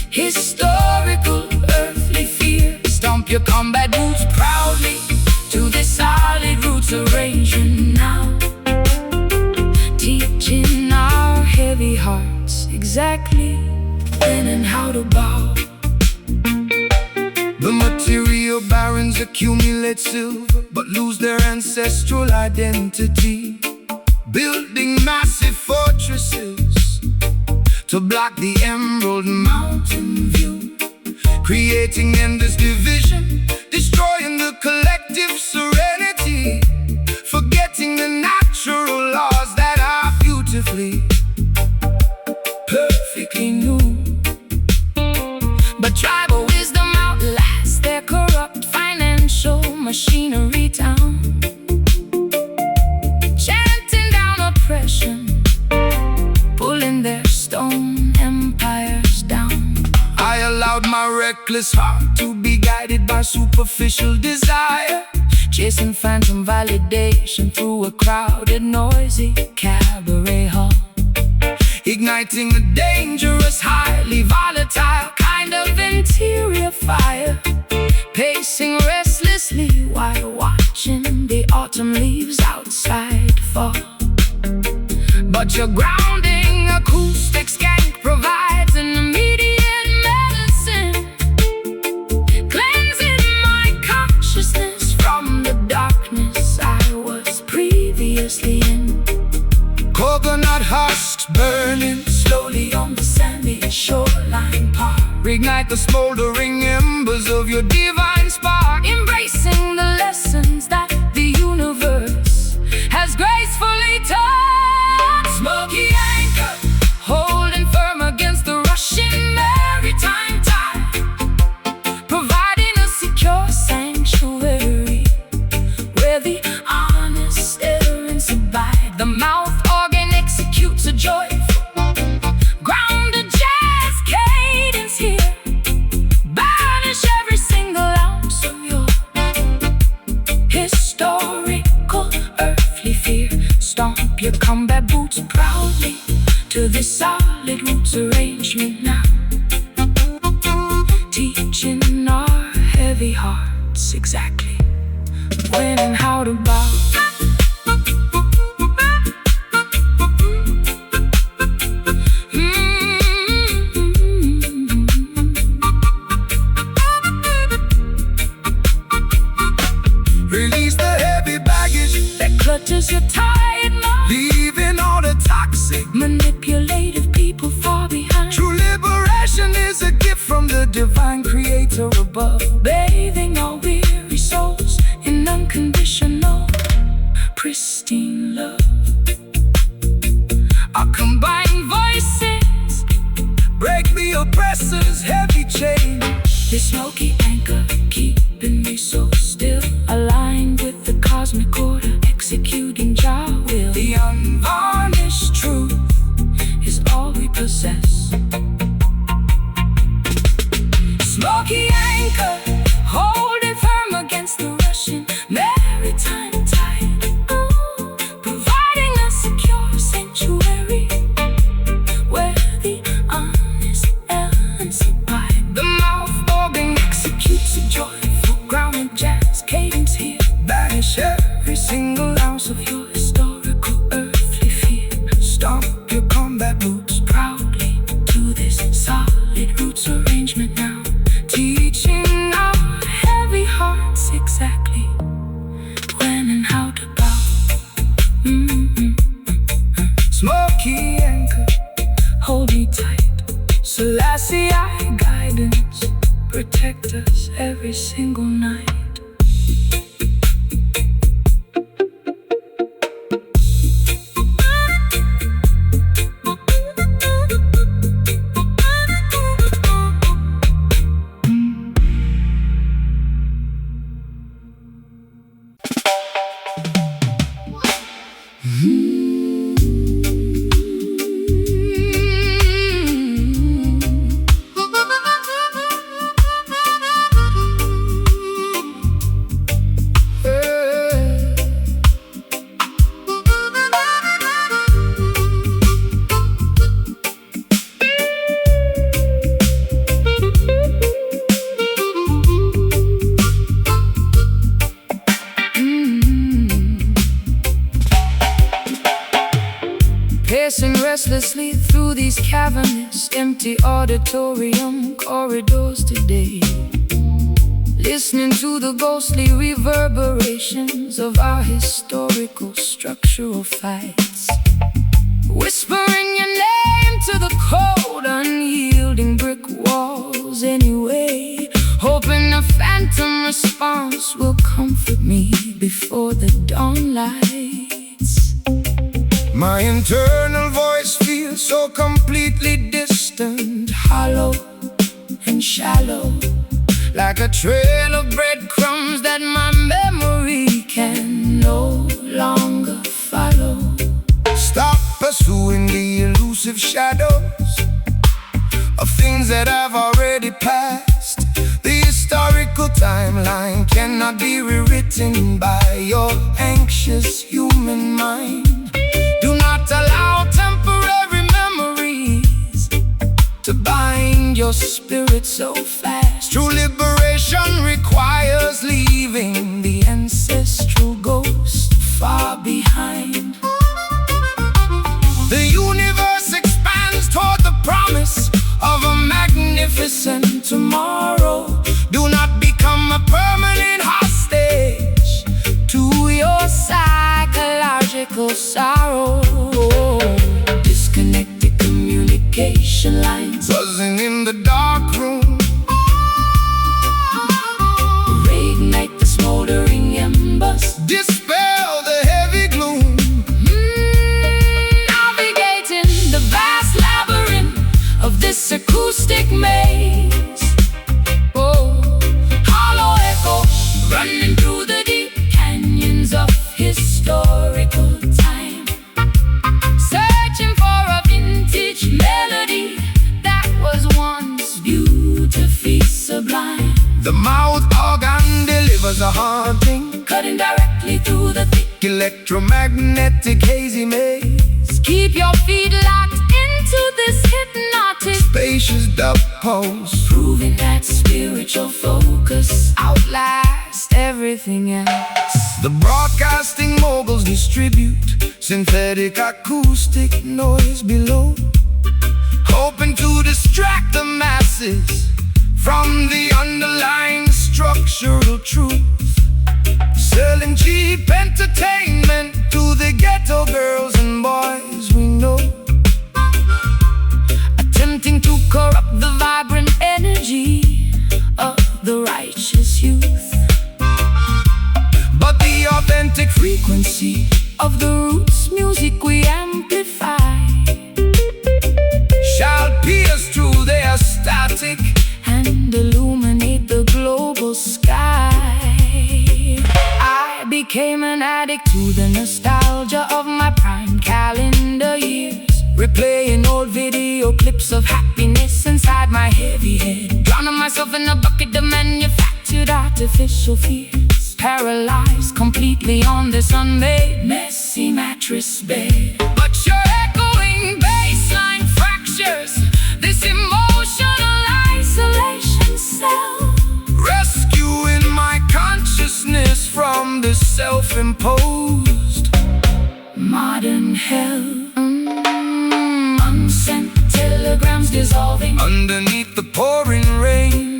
historical earthly fear. Stomp your combat boots proudly to the solid roots arranging now, teaching our heavy hearts exactly when and how to bow. The material barons accumulate silver but lose their ancestral identity, building massive fortresses to block the emerald mountain view, creating endless division, destroying the collective serenity, forgetting the natural laws that are beautifully, perfectly new. But tribal wisdom outlasts their corrupt financial machinery town, chanting down oppression, pulling their stone empires down. I allowed my reckless heart to be guided by superficial desire, chasing phantom validation through a crowded, noisy cabaret hall, igniting a dangerous, highly volatile kind of interior fire, pacing restlessly while watching the autumn leaves outside fall. But your grounding acoustic skank provides an immediate medicine, cleansing my consciousness from the darkness I was previously in. Coconut husks burning slowly on the sandy shore, ignite the smoldering embers of your divine spark, embracing the lessons that the universe has gracefully taught. Smoky anchor, holding firm against the rushing maritime tide, providing a secure sanctuary where the honest errands abide. The mouth organ executes a joyful, grounded jazz cadence here. Banish every single ounce of your historical earthly fear. Stomp your combat boots proudly to this solid roots arrangement now, teaching our heavy hearts exactly when and how to bow. Release the heavy baggage That clutches your tired mind, leaving all the toxic, manipulative people far behind. true liberation is a gift from the divine creator above, Bathing our weary souls in unconditional, pristine love. our combined voices break the oppressor's heavy chain. This smoky anchor keeping me so still, aligned with the cosmic order, executing Jah will. The unvarnished Truth is all we possess. Smoky anchor, holding firm against the rushing maritime tide, providing a secure sanctuary where the honest elements abide. the mouth organ Executes a joyful, grounded jazz cadence here. banish Every single ounce of your historical earthly fear. stomp your combat boots Proudly to this solid roots arrangement now, teaching our heavy hearts exactly when and how to bow. smoky anchor. Hold me tight, Selassie guidance, protect us every single night. Pacing restlessly through these cavernous, empty auditorium corridors today, listening to the ghostly reverberations of our historical structural fights, whispering your name to the cold, unyielding brick walls anyway, hoping a phantom response will comfort me before the dawn lights. My internal voice feels so completely distant, Hollow and shallow, like a trail of breadcrumbs that my memory can no longer follow. stop pursuing the elusive shadows of things that have already passed. The historical timeline cannot be rewritten by your anxious human mind. Do not allow temporary memories to bind your spirit so fast. True liberation requires leaving the ancestral ghost far behind. The universe expands toward the promise of a magnificent tomorrow. Do not become a permanent hostage to your psychological sorrow. Disconnected communication lines buzzing in the dark room, The mouth organ delivers a haunting, cutting directly through the thick electromagnetic hazy maze. Keep your feet locked into this hypnotic Spacious dub pulse, proving that spiritual focus outlast everything else. the broadcasting moguls distribute synthetic acoustic noise below, hoping to distract the masses from the underlying structural truth. Selling cheap entertainment to the ghetto girls and boys we know, attempting to corrupt the vibrant energy of the righteous youth. But the authentic Frequency of the roots music we amplify shall pierce through their static and illuminate the global sky. I became an addict to the nostalgia of my prime calendar years, replaying old video clips of happiness inside my heavy head, drowning myself in a bucket of manufactured artificial fears, paralyzed completely on this unmade messy mattress bed. but Your echoing bassline fractures this emotional isolation cell, rescuing my consciousness from this self-imposed modern hell. Unsent telegrams dissolving underneath the pouring rain.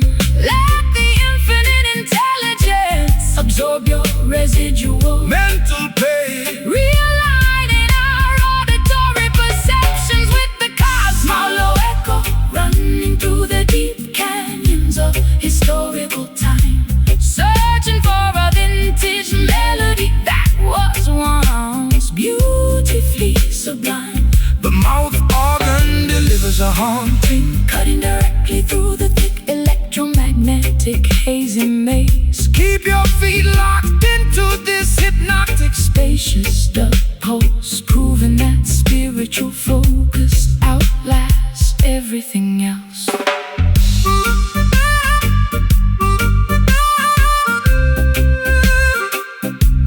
let the infinite intelligence absorb your residual, Mental pain, realigning our auditory perceptions with the cosmos. Hollow echo running through the deep canyons of historical time, searching for a vintage melody that was once beautifully sublime. the mouth organ delivers a haunting, Cutting directly through the thick electromagnetic hazy maze. keep your feet locked into this hypnotic Spacious dub pulse, proving that spiritual focus outlasts everything else.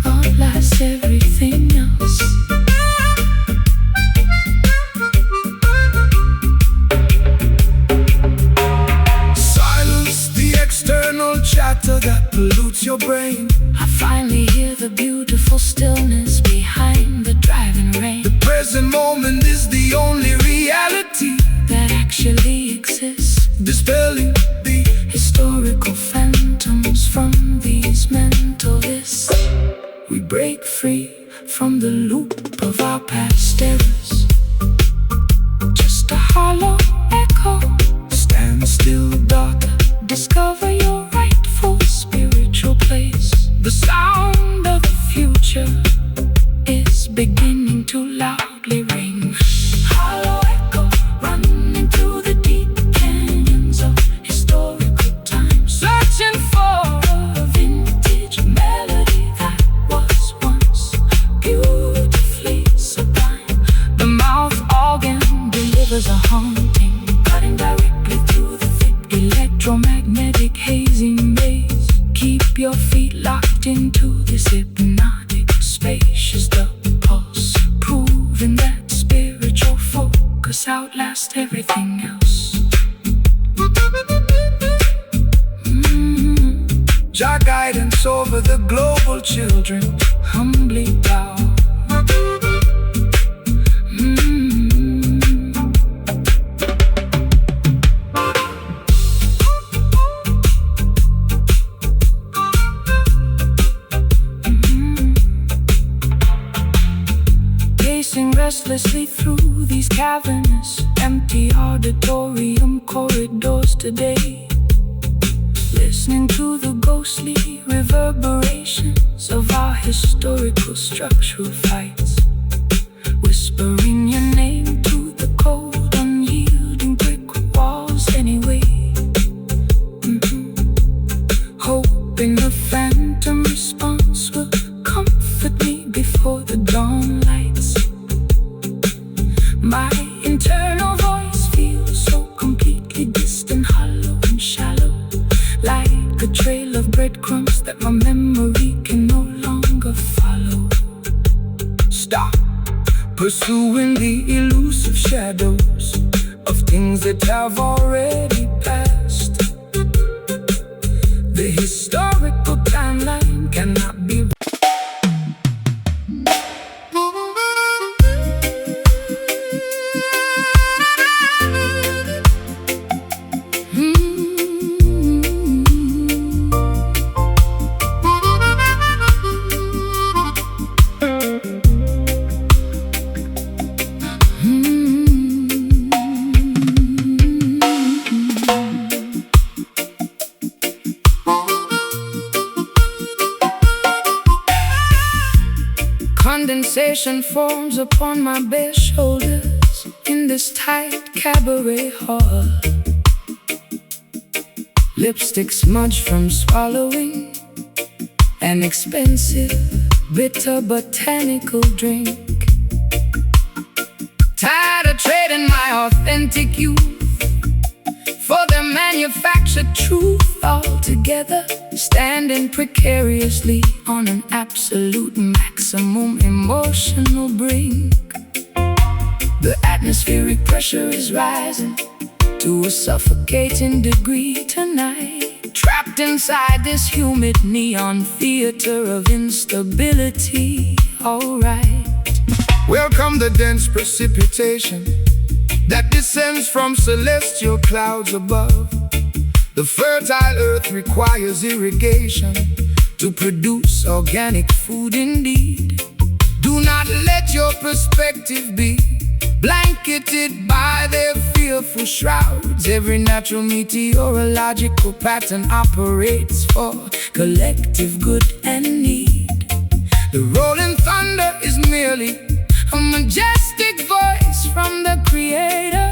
Outlasts everything else. Silence the external chatter that pollutes your brain. I finally hear the beautiful stillness behind the driving rain The present moment is the only reality, that actually exists, dispelling the historical phantoms from these mental lists. We break free from the loop of our past errors. Just a hollow echo. stand still, daughter. Discover your rightful spiritual place. The sound of the future is beginning to loudly ring. Hollow echo running through the deep canyons of historical time, searching for a vintage melody that was once beautifully sublime. The mouth organ delivers a haunting, cutting directly through the thick electromagnetic hazy maze. Keep your feet locked into this hypnotic spacious dub pulse, proving that spiritual focus outlasts everything else. Jah guidance over the global children. Humbly bow. Pacing restlessly through these cavernous, empty auditorium corridors today, listening to the ghostly reverberations of our historical structural fights, whispering your name to the cold, unyielding brick walls anyway. Hoping the phantom response will comfort me before the dawn lights. My internal voice feels so completely distant, hollow and shallow, like a pursuing the elusive shadows of things that have already passed. The historical timeline cannot be Condensation forms upon my bare shoulders in this tight cabaret hall. Lipstick smudge from swallowing an expensive, bitter botanical drink. Tired of trading my authentic youth for the manufactured truth altogether. Standing precariously on an absolute maximum emotional brink. The atmospheric pressure is rising to a suffocating degree tonight. Trapped inside this humid neon theater of instability. Alright. Welcome the dense precipitation that descends from celestial clouds above. The fertile earth requires irrigation to produce organic food indeed. Do not let your perspective be blanketed by their fearful shrouds. Every natural meteorological pattern operates for collective good and need. The rolling thunder is merely a majestic voice from the Creator,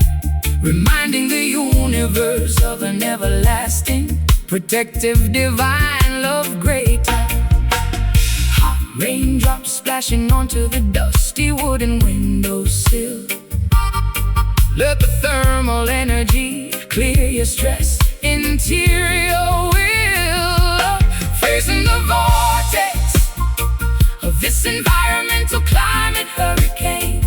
reminding the universe of an everlasting, protective, divine love greater. Hot raindrops splashing onto the dusty wooden windowsill. Let the thermal energy clear your stress interior will. Facing the vortex of this environmental climate hurricane.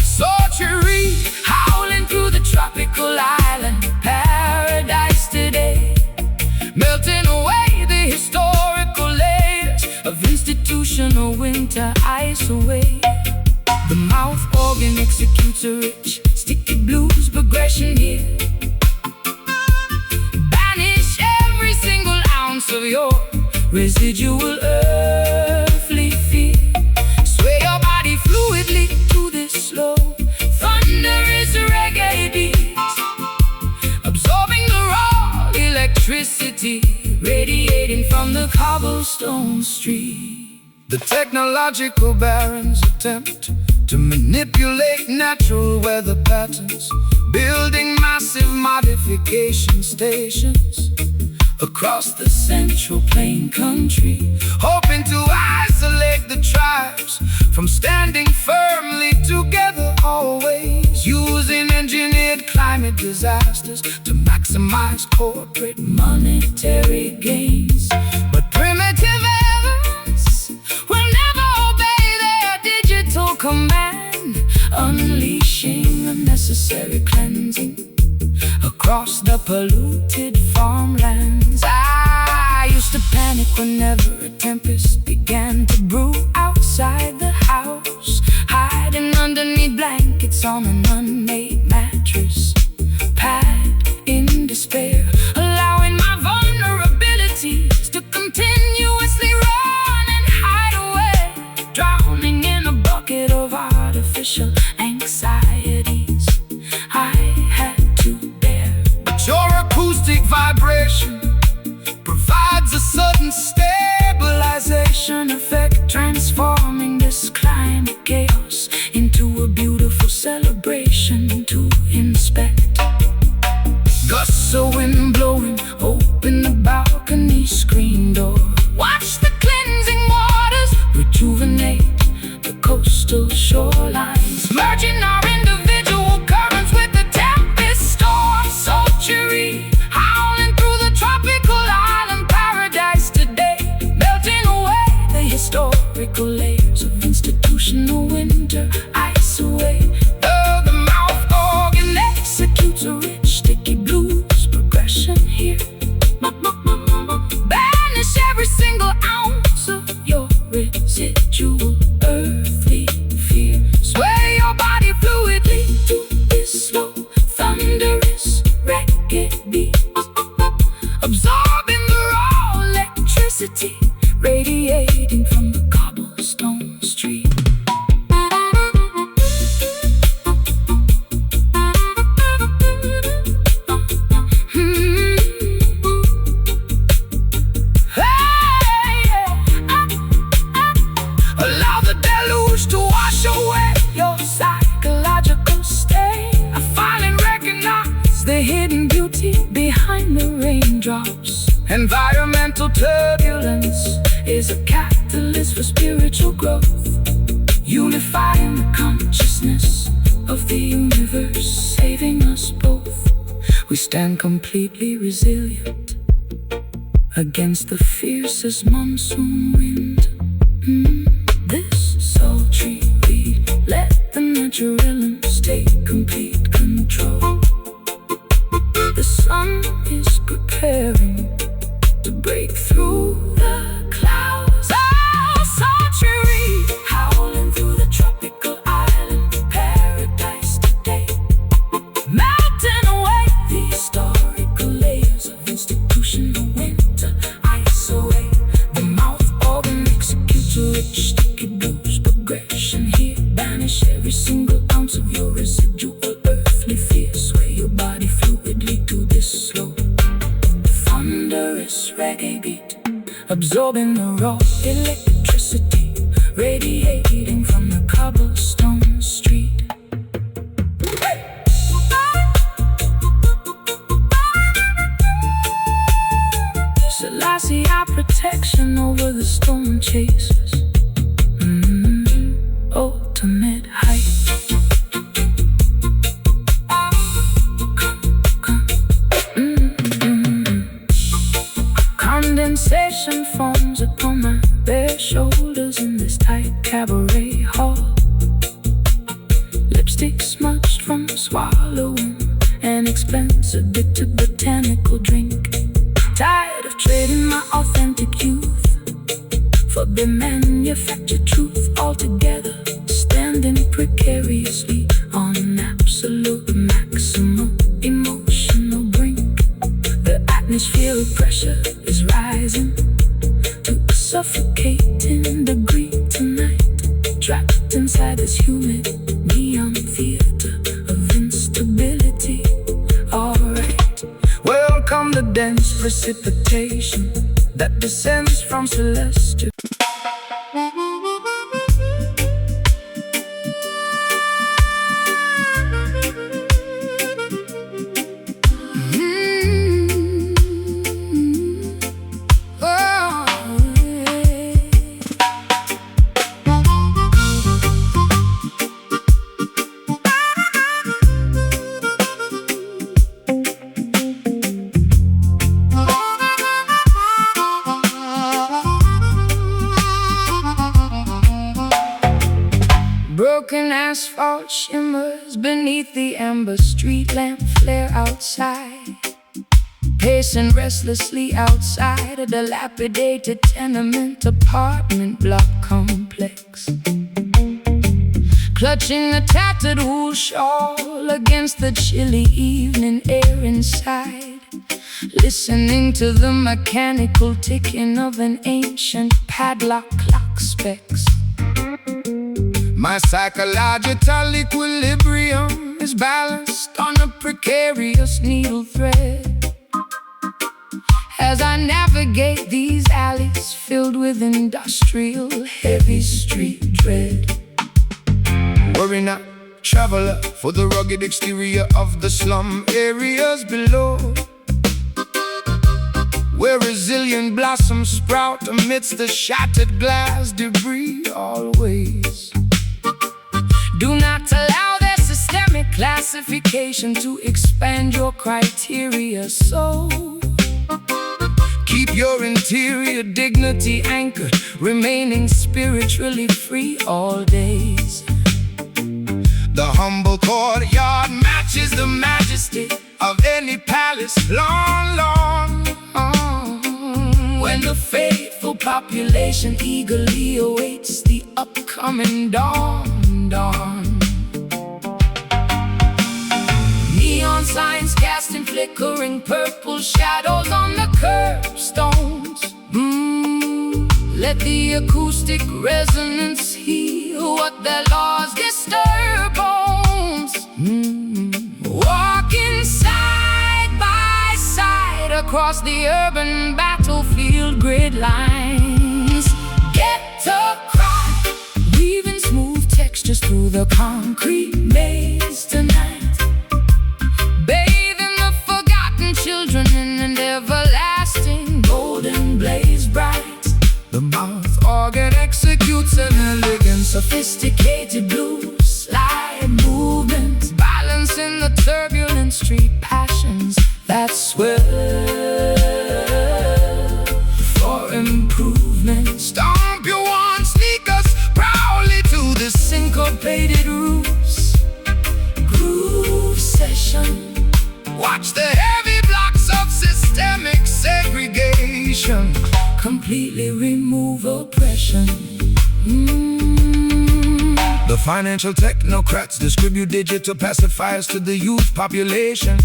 Sorcery howling through the tropical island paradise today, melting away the historical layers of institutional winter ice away. The mouth organ executes a rich, sticky blues progression here. Banish every single ounce of your residual earthly fear. Sway your body fluidly to this slow thunderous reggae beat, absorbing the raw electricity radiating from the cobblestone street. The technological barons attempt to manipulate natural weather patterns, building massive modification stations across the Central Plain country, hoping to isolate the tribes from standing firmly together always, using engineered climate disasters to maximize corporate monetary gains. But primitive elements will never obey their digital command, unleashing unnecessary cleansing across the polluted farmlands. I used to panic whenever a tempest began to brew outside the house, hiding underneath blankets on an unmade mattress pad in despair, allowing my vulnerabilities to continuously run and hide away, drowning in a bucket of artificial anxieties I had to bear. But your acoustic vibration provides a sudden stabilization effect, transforming this climate chaos into a beautiful celebration to hidden beauty behind the raindrops. Environmental Turbulence is a catalyst for spiritual growth, unifying the consciousness of the universe, saving us both. We stand completely resilient against the fiercest monsoon wind. This sultry beat, let the natural elements take complete control. The sun is preparing to break through the clouds. Oh, sultry, howling through the tropical island paradise today, melting away the historical layers of institutional winter. Ice away the mouth organ, executes a rich sticky blues progression here. Banish every single ounce of your residual earthly fear. Sway your body fluidly to this slow thunderous reggae beat, absorbing the raw electricity radiating from the cobblestone street. Selassie, our protection over the storm chasers. Ultimate height. Condensation forms upon my bare shoulders in this tight cabaret hall. Lipstick smudged from swallowing an expensive bitter botanical drink. Tired of trading my authentic youth for the manufactured truth altogether. Standing precariously on an absolute maximum emotional brink. The atmosphere of pressure is rising to a suffocating degree tonight. Trapped inside this humid neon theater of instability. Alright, welcome the dense precipitation that descends from celestial. Broken asphalt shimmers beneath the amber street lamp flare outside. Pacing restlessly outside a dilapidated tenement apartment block complex. Clutching a tattered wool shawl against the chilly evening air inside. Listening to the mechanical ticking of an ancient padlock clock specs. My psychological equilibrium is balanced on a precarious needle thread as I navigate these alleys filled with industrial heavy street dread. Worry not, traveler, for the rugged exterior of the slum areas below, where resilient blossoms sprout amidst the shattered glass debris always. Do not allow their systemic classification to expand your criteria, so keep your interior dignity anchored, remaining spiritually free all days. The humble courtyard matches the majesty of any palace long when the faithful population eagerly awaits the upcoming dawn. Neon signs casting flickering purple shadows on the curbstones. Let the acoustic resonance heal what their laws disturb bones. Walking side by side across the urban battlefield grid lines. Get a cry, weaving smooth textures through the concrete maze tonight. Bathe in the turbulent street passions that swell for improvement. Stomp your one sneakers proudly to the Syncopated roots, groove session. Watch the heavy blocks of systemic segregation Completely remove oppression. The financial technocrats distribute digital pacifiers to the youth population,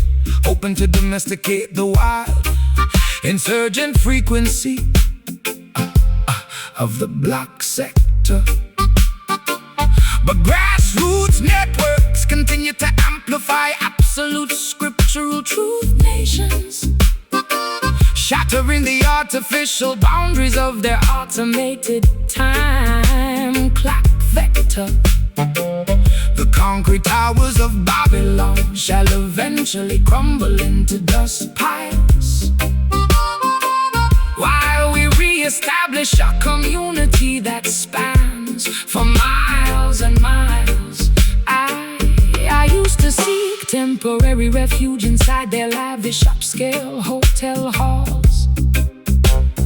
hoping to domesticate the wild, insurgent frequency of the black sector. But grassroots networks continue to amplify Absolute scriptural truth nations, shattering the artificial boundaries of their automated time clock vector. The concrete towers of Babylon Shall eventually crumble into dust piles, while we re-establish a community that spans for miles and miles. I used to seek temporary refuge inside their lavish upscale hotel halls,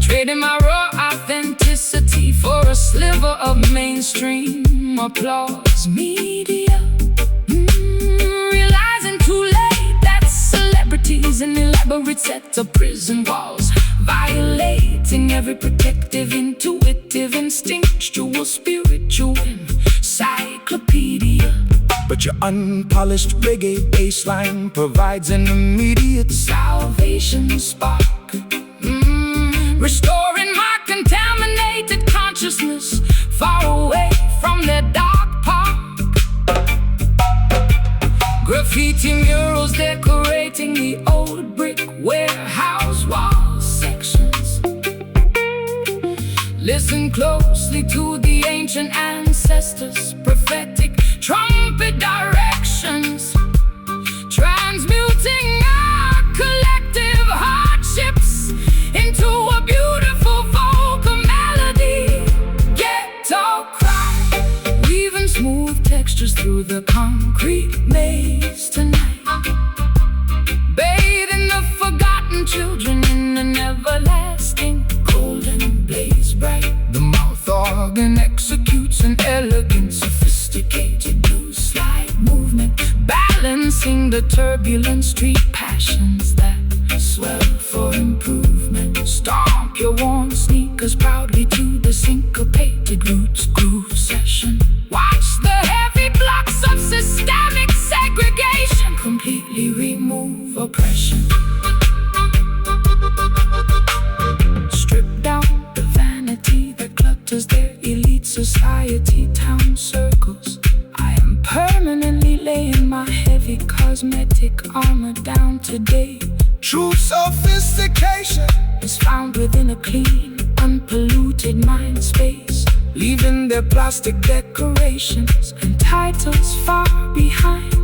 trading my raw authenticity for a sliver of mainstream applause media. Realizing too late that celebrities and elaborate sets of prison walls, violating every protective, intuitive, instinctual, spiritual encyclopedia. But your unpolished reggae bassline provides an immediate salvation spark, restoring my contaminated consciousness far away from their dark park. Graffiti murals decorating the old brick warehouse wall sections. Listen closely to the ancient ancestors' prophetic trumpet directions, transmuting our collective hardships into a beautiful vocal melody. Ghetto cry, weaving smooth textures through the concrete maze tonight, bathing the forgotten children in an everlasting golden blaze bright. The mouth organ executes an elegant, sophisticated blues slide movement, balancing the turbulent street passions that swell for improvement. Stomp your worn sneakers proudly to the syncopated roots groove session. Watch the heavy blocks of systemic segregation completely remove oppression. Strip down the vanity that clutters their elite society town circles. I am permanently laying my heavy cosmetic armor down today. true sophistication is found within a clean, unpolluted mind space, leaving their plastic decorations and titles far behind.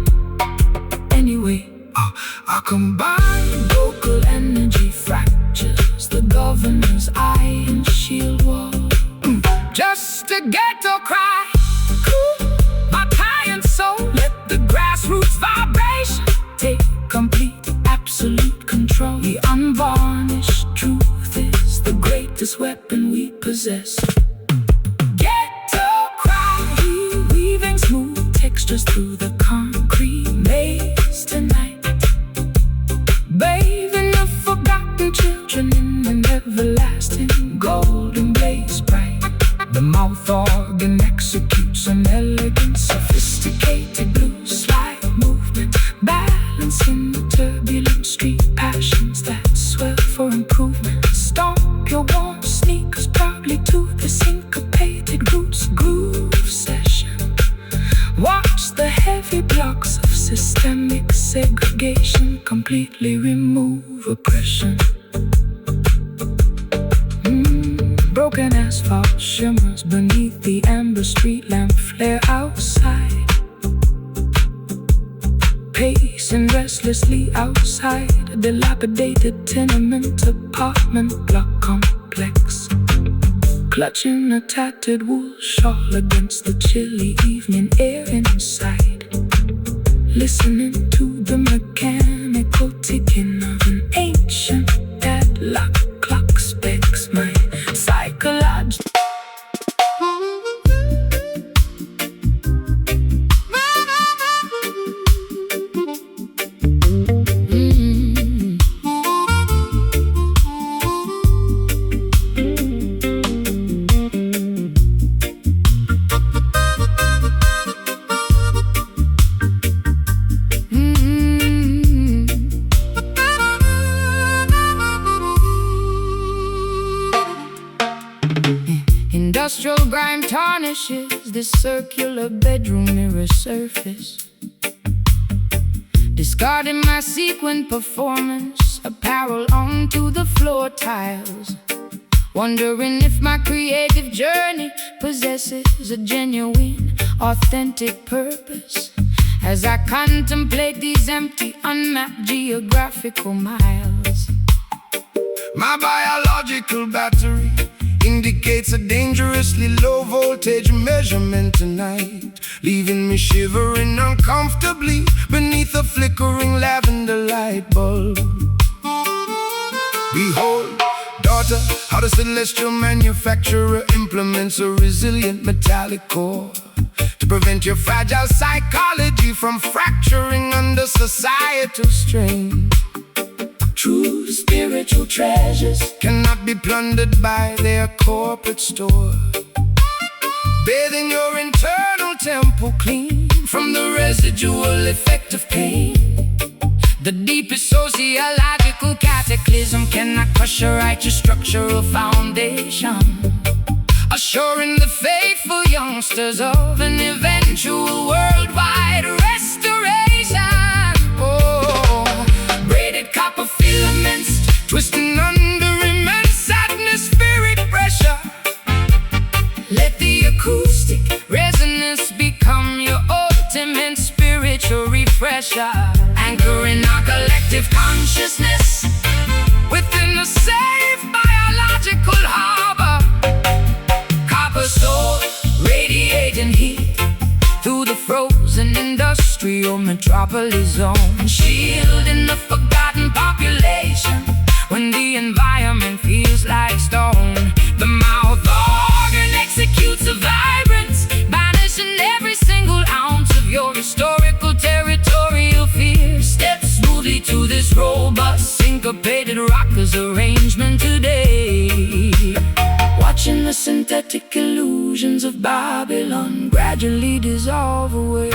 Anyway, I combine local energy fractures the governor's iron shield wall. Just a ghetto cry, cool my tired soul. Let the grassroots vibration take complete, absolute control. The unvarnished truth is the greatest weapon we possess. Ghetto cry, weaving smooth textures through the concrete maze tonight, bathing the forgotten children in an everlasting golden blaze bright. The mouth organ executes an elegant, sophisticated blues slide movement, balancing the turbulent street passions that swell for improvement. Stomp your warm sneakers proudly to the syncopated roots groove session. Watch the heavy blocks of systemic segregation completely remove oppression. Broken asphalt shimmers beneath the amber street lamp flare outside, pacing restlessly outside a dilapidated tenement apartment block complex, clutching a tattered wool shawl against the chilly evening air inside. listening to the mechanical ticking of an ancient padlock clock specs my psychology. Industrial grime tarnishes this circular bedroom mirror surface, discarding my sequin performance apparel onto the floor tiles, wondering if my creative journey possesses a genuine, authentic purpose as I contemplate these empty, unmapped geographical miles. My biological battery indicates a dangerously low voltage measurement tonight, leaving me shivering uncomfortably beneath a flickering lavender light bulb. Behold, daughter, how the celestial manufacturer implements a resilient metallic core to prevent your fragile psychology from fracturing under societal strain. True spiritual treasures cannot be plundered by their corporate store. Bathing your internal temple clean from the residual effect of pain. The deepest sociological cataclysm cannot crush a righteous structural foundation, assuring the faithful youngsters of an eventual worldwide restoration. Braided copper filaments twisting under immense sadness, spirit pressure. Let the acoustic resonance become your ultimate spiritual refresher, anchoring our collective consciousness within a safe biological harbor. Copper soul radiating heat through the frozen industrial metropolis zone, shielding the forgotten population when the environment feels like stone. The mouth organ executes a vibrance, banishing every single ounce of your historical territorial fear. Step smoothly to this robust, syncopated rockers arrangement today, watching the synthetic illusions of Babylon gradually dissolve away.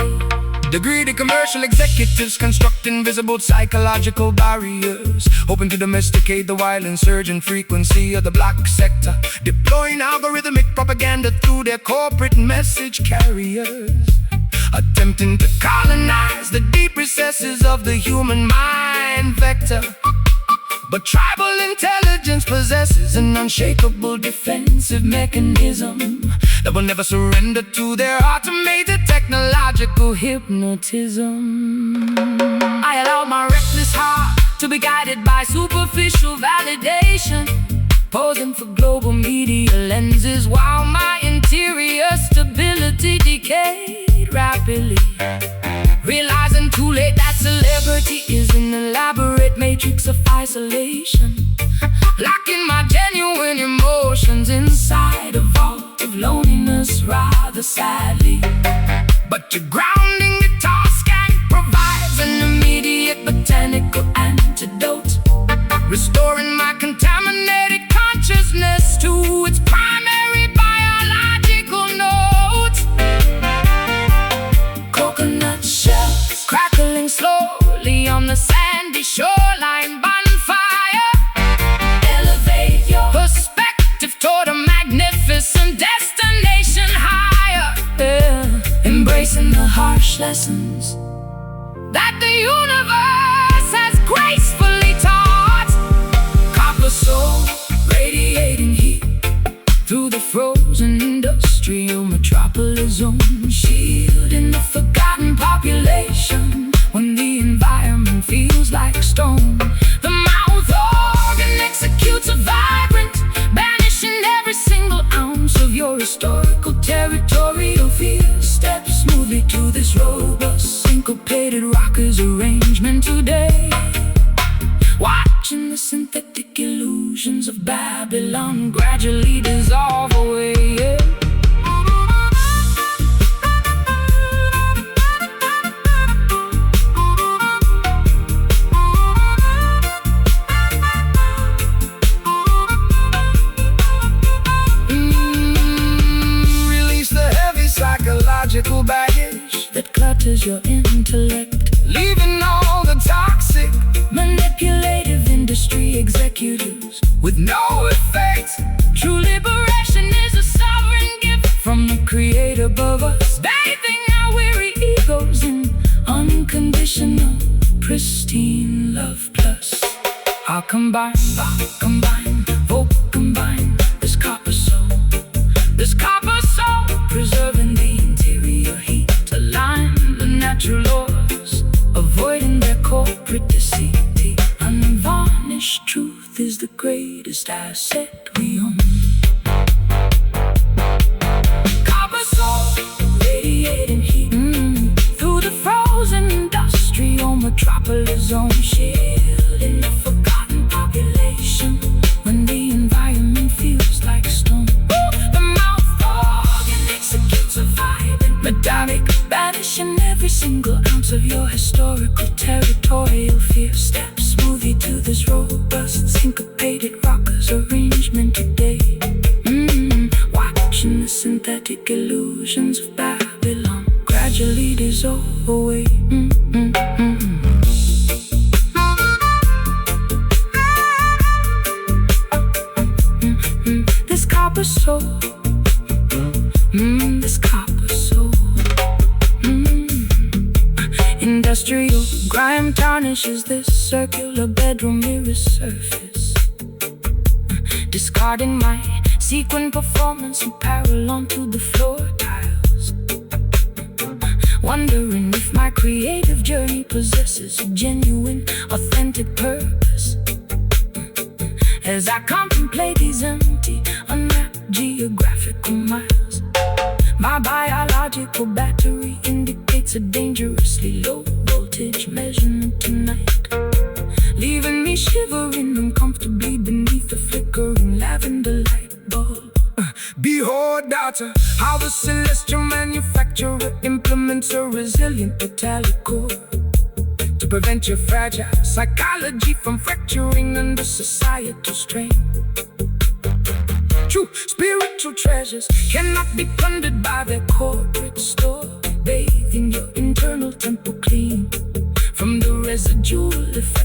The greedy commercial executives construct invisible psychological barriers, hoping to domesticate the wild insurgent frequency of the black sector, deploying algorithmic propaganda through their corporate message carriers, attempting to colonize the deep recesses of the human mind vector. But tribal intelligence possesses an unshakable defensive mechanism that will never surrender to their automated technological hypnotism. I allow my reckless heart to be guided by superficial validation, posing for global media lenses while my interior stability decayed rapidly, realizing too late that celebrity is an elaborate matrix of isolation, locking my genuine emotions inside a vault of loneliness rather sadly. But your grounding guitar scan provides an immediate botanical antidote, restoring my contaminated consciousness to its primary biological notes. Coconut shells crackling slowly on the sandy shoreline bonfire, elevate your perspective toward a magnificent destination higher, embracing the harsh lessons that the universe has gracefully taught. Copper soul radiating heat through the frozen industrial metropolis zone, shielding the forgotten population when the environment feels like stone. The mouth organ executes a vibrant, banishing every single ounce of your historical territorial fear. Step smoothly to this robust, syncopated the synthetic illusions of Babylon gradually dissolve away, yeah. Release the heavy psychological baggage that clutters your intellect, leaving all the toxic manipulative industry executives with no effect. True liberation is a sovereign gift from the Creator above us, bathing our weary egos in unconditional, pristine love. Plus, I'll combine, vote combine this copper soul, preserving the interior heat, align the natural laws, avoiding their corporate deceit. The unvarnished truth is the greatest asset we own. Copper soul, radiating heat through the frozen industrial metropolis zone, shielding the forgotten population when the environment feels like stone. The mouth organ executes a vibe metallic, banishing every single ounce of your historical territorial fear. Step smoothly to this robust syncopated rockers arrangement today. Watching the synthetic illusions of Babylon gradually dissolve away. This copper soul, this copper soul. Industrial grime tarnishes this circular bedroom mirror surface, discarding my sequin performance and parallel onto the floor tiles, wondering if my creative journey possesses a genuine, authentic purpose. As I contemplate these empty, unmapped geographical miles, my biological battery indicates a dangerously low voltage measurement tonight, leaving me shivering uncomfortably beneath the flickering lavender light bulb. Behold, daughter, how the celestial manufacturer implements a resilient metallic core to prevent your fragile psychology from fracturing under societal strain. True spiritual treasures cannot be plundered by their corporate store, bathing your internal temple clean from the residual effect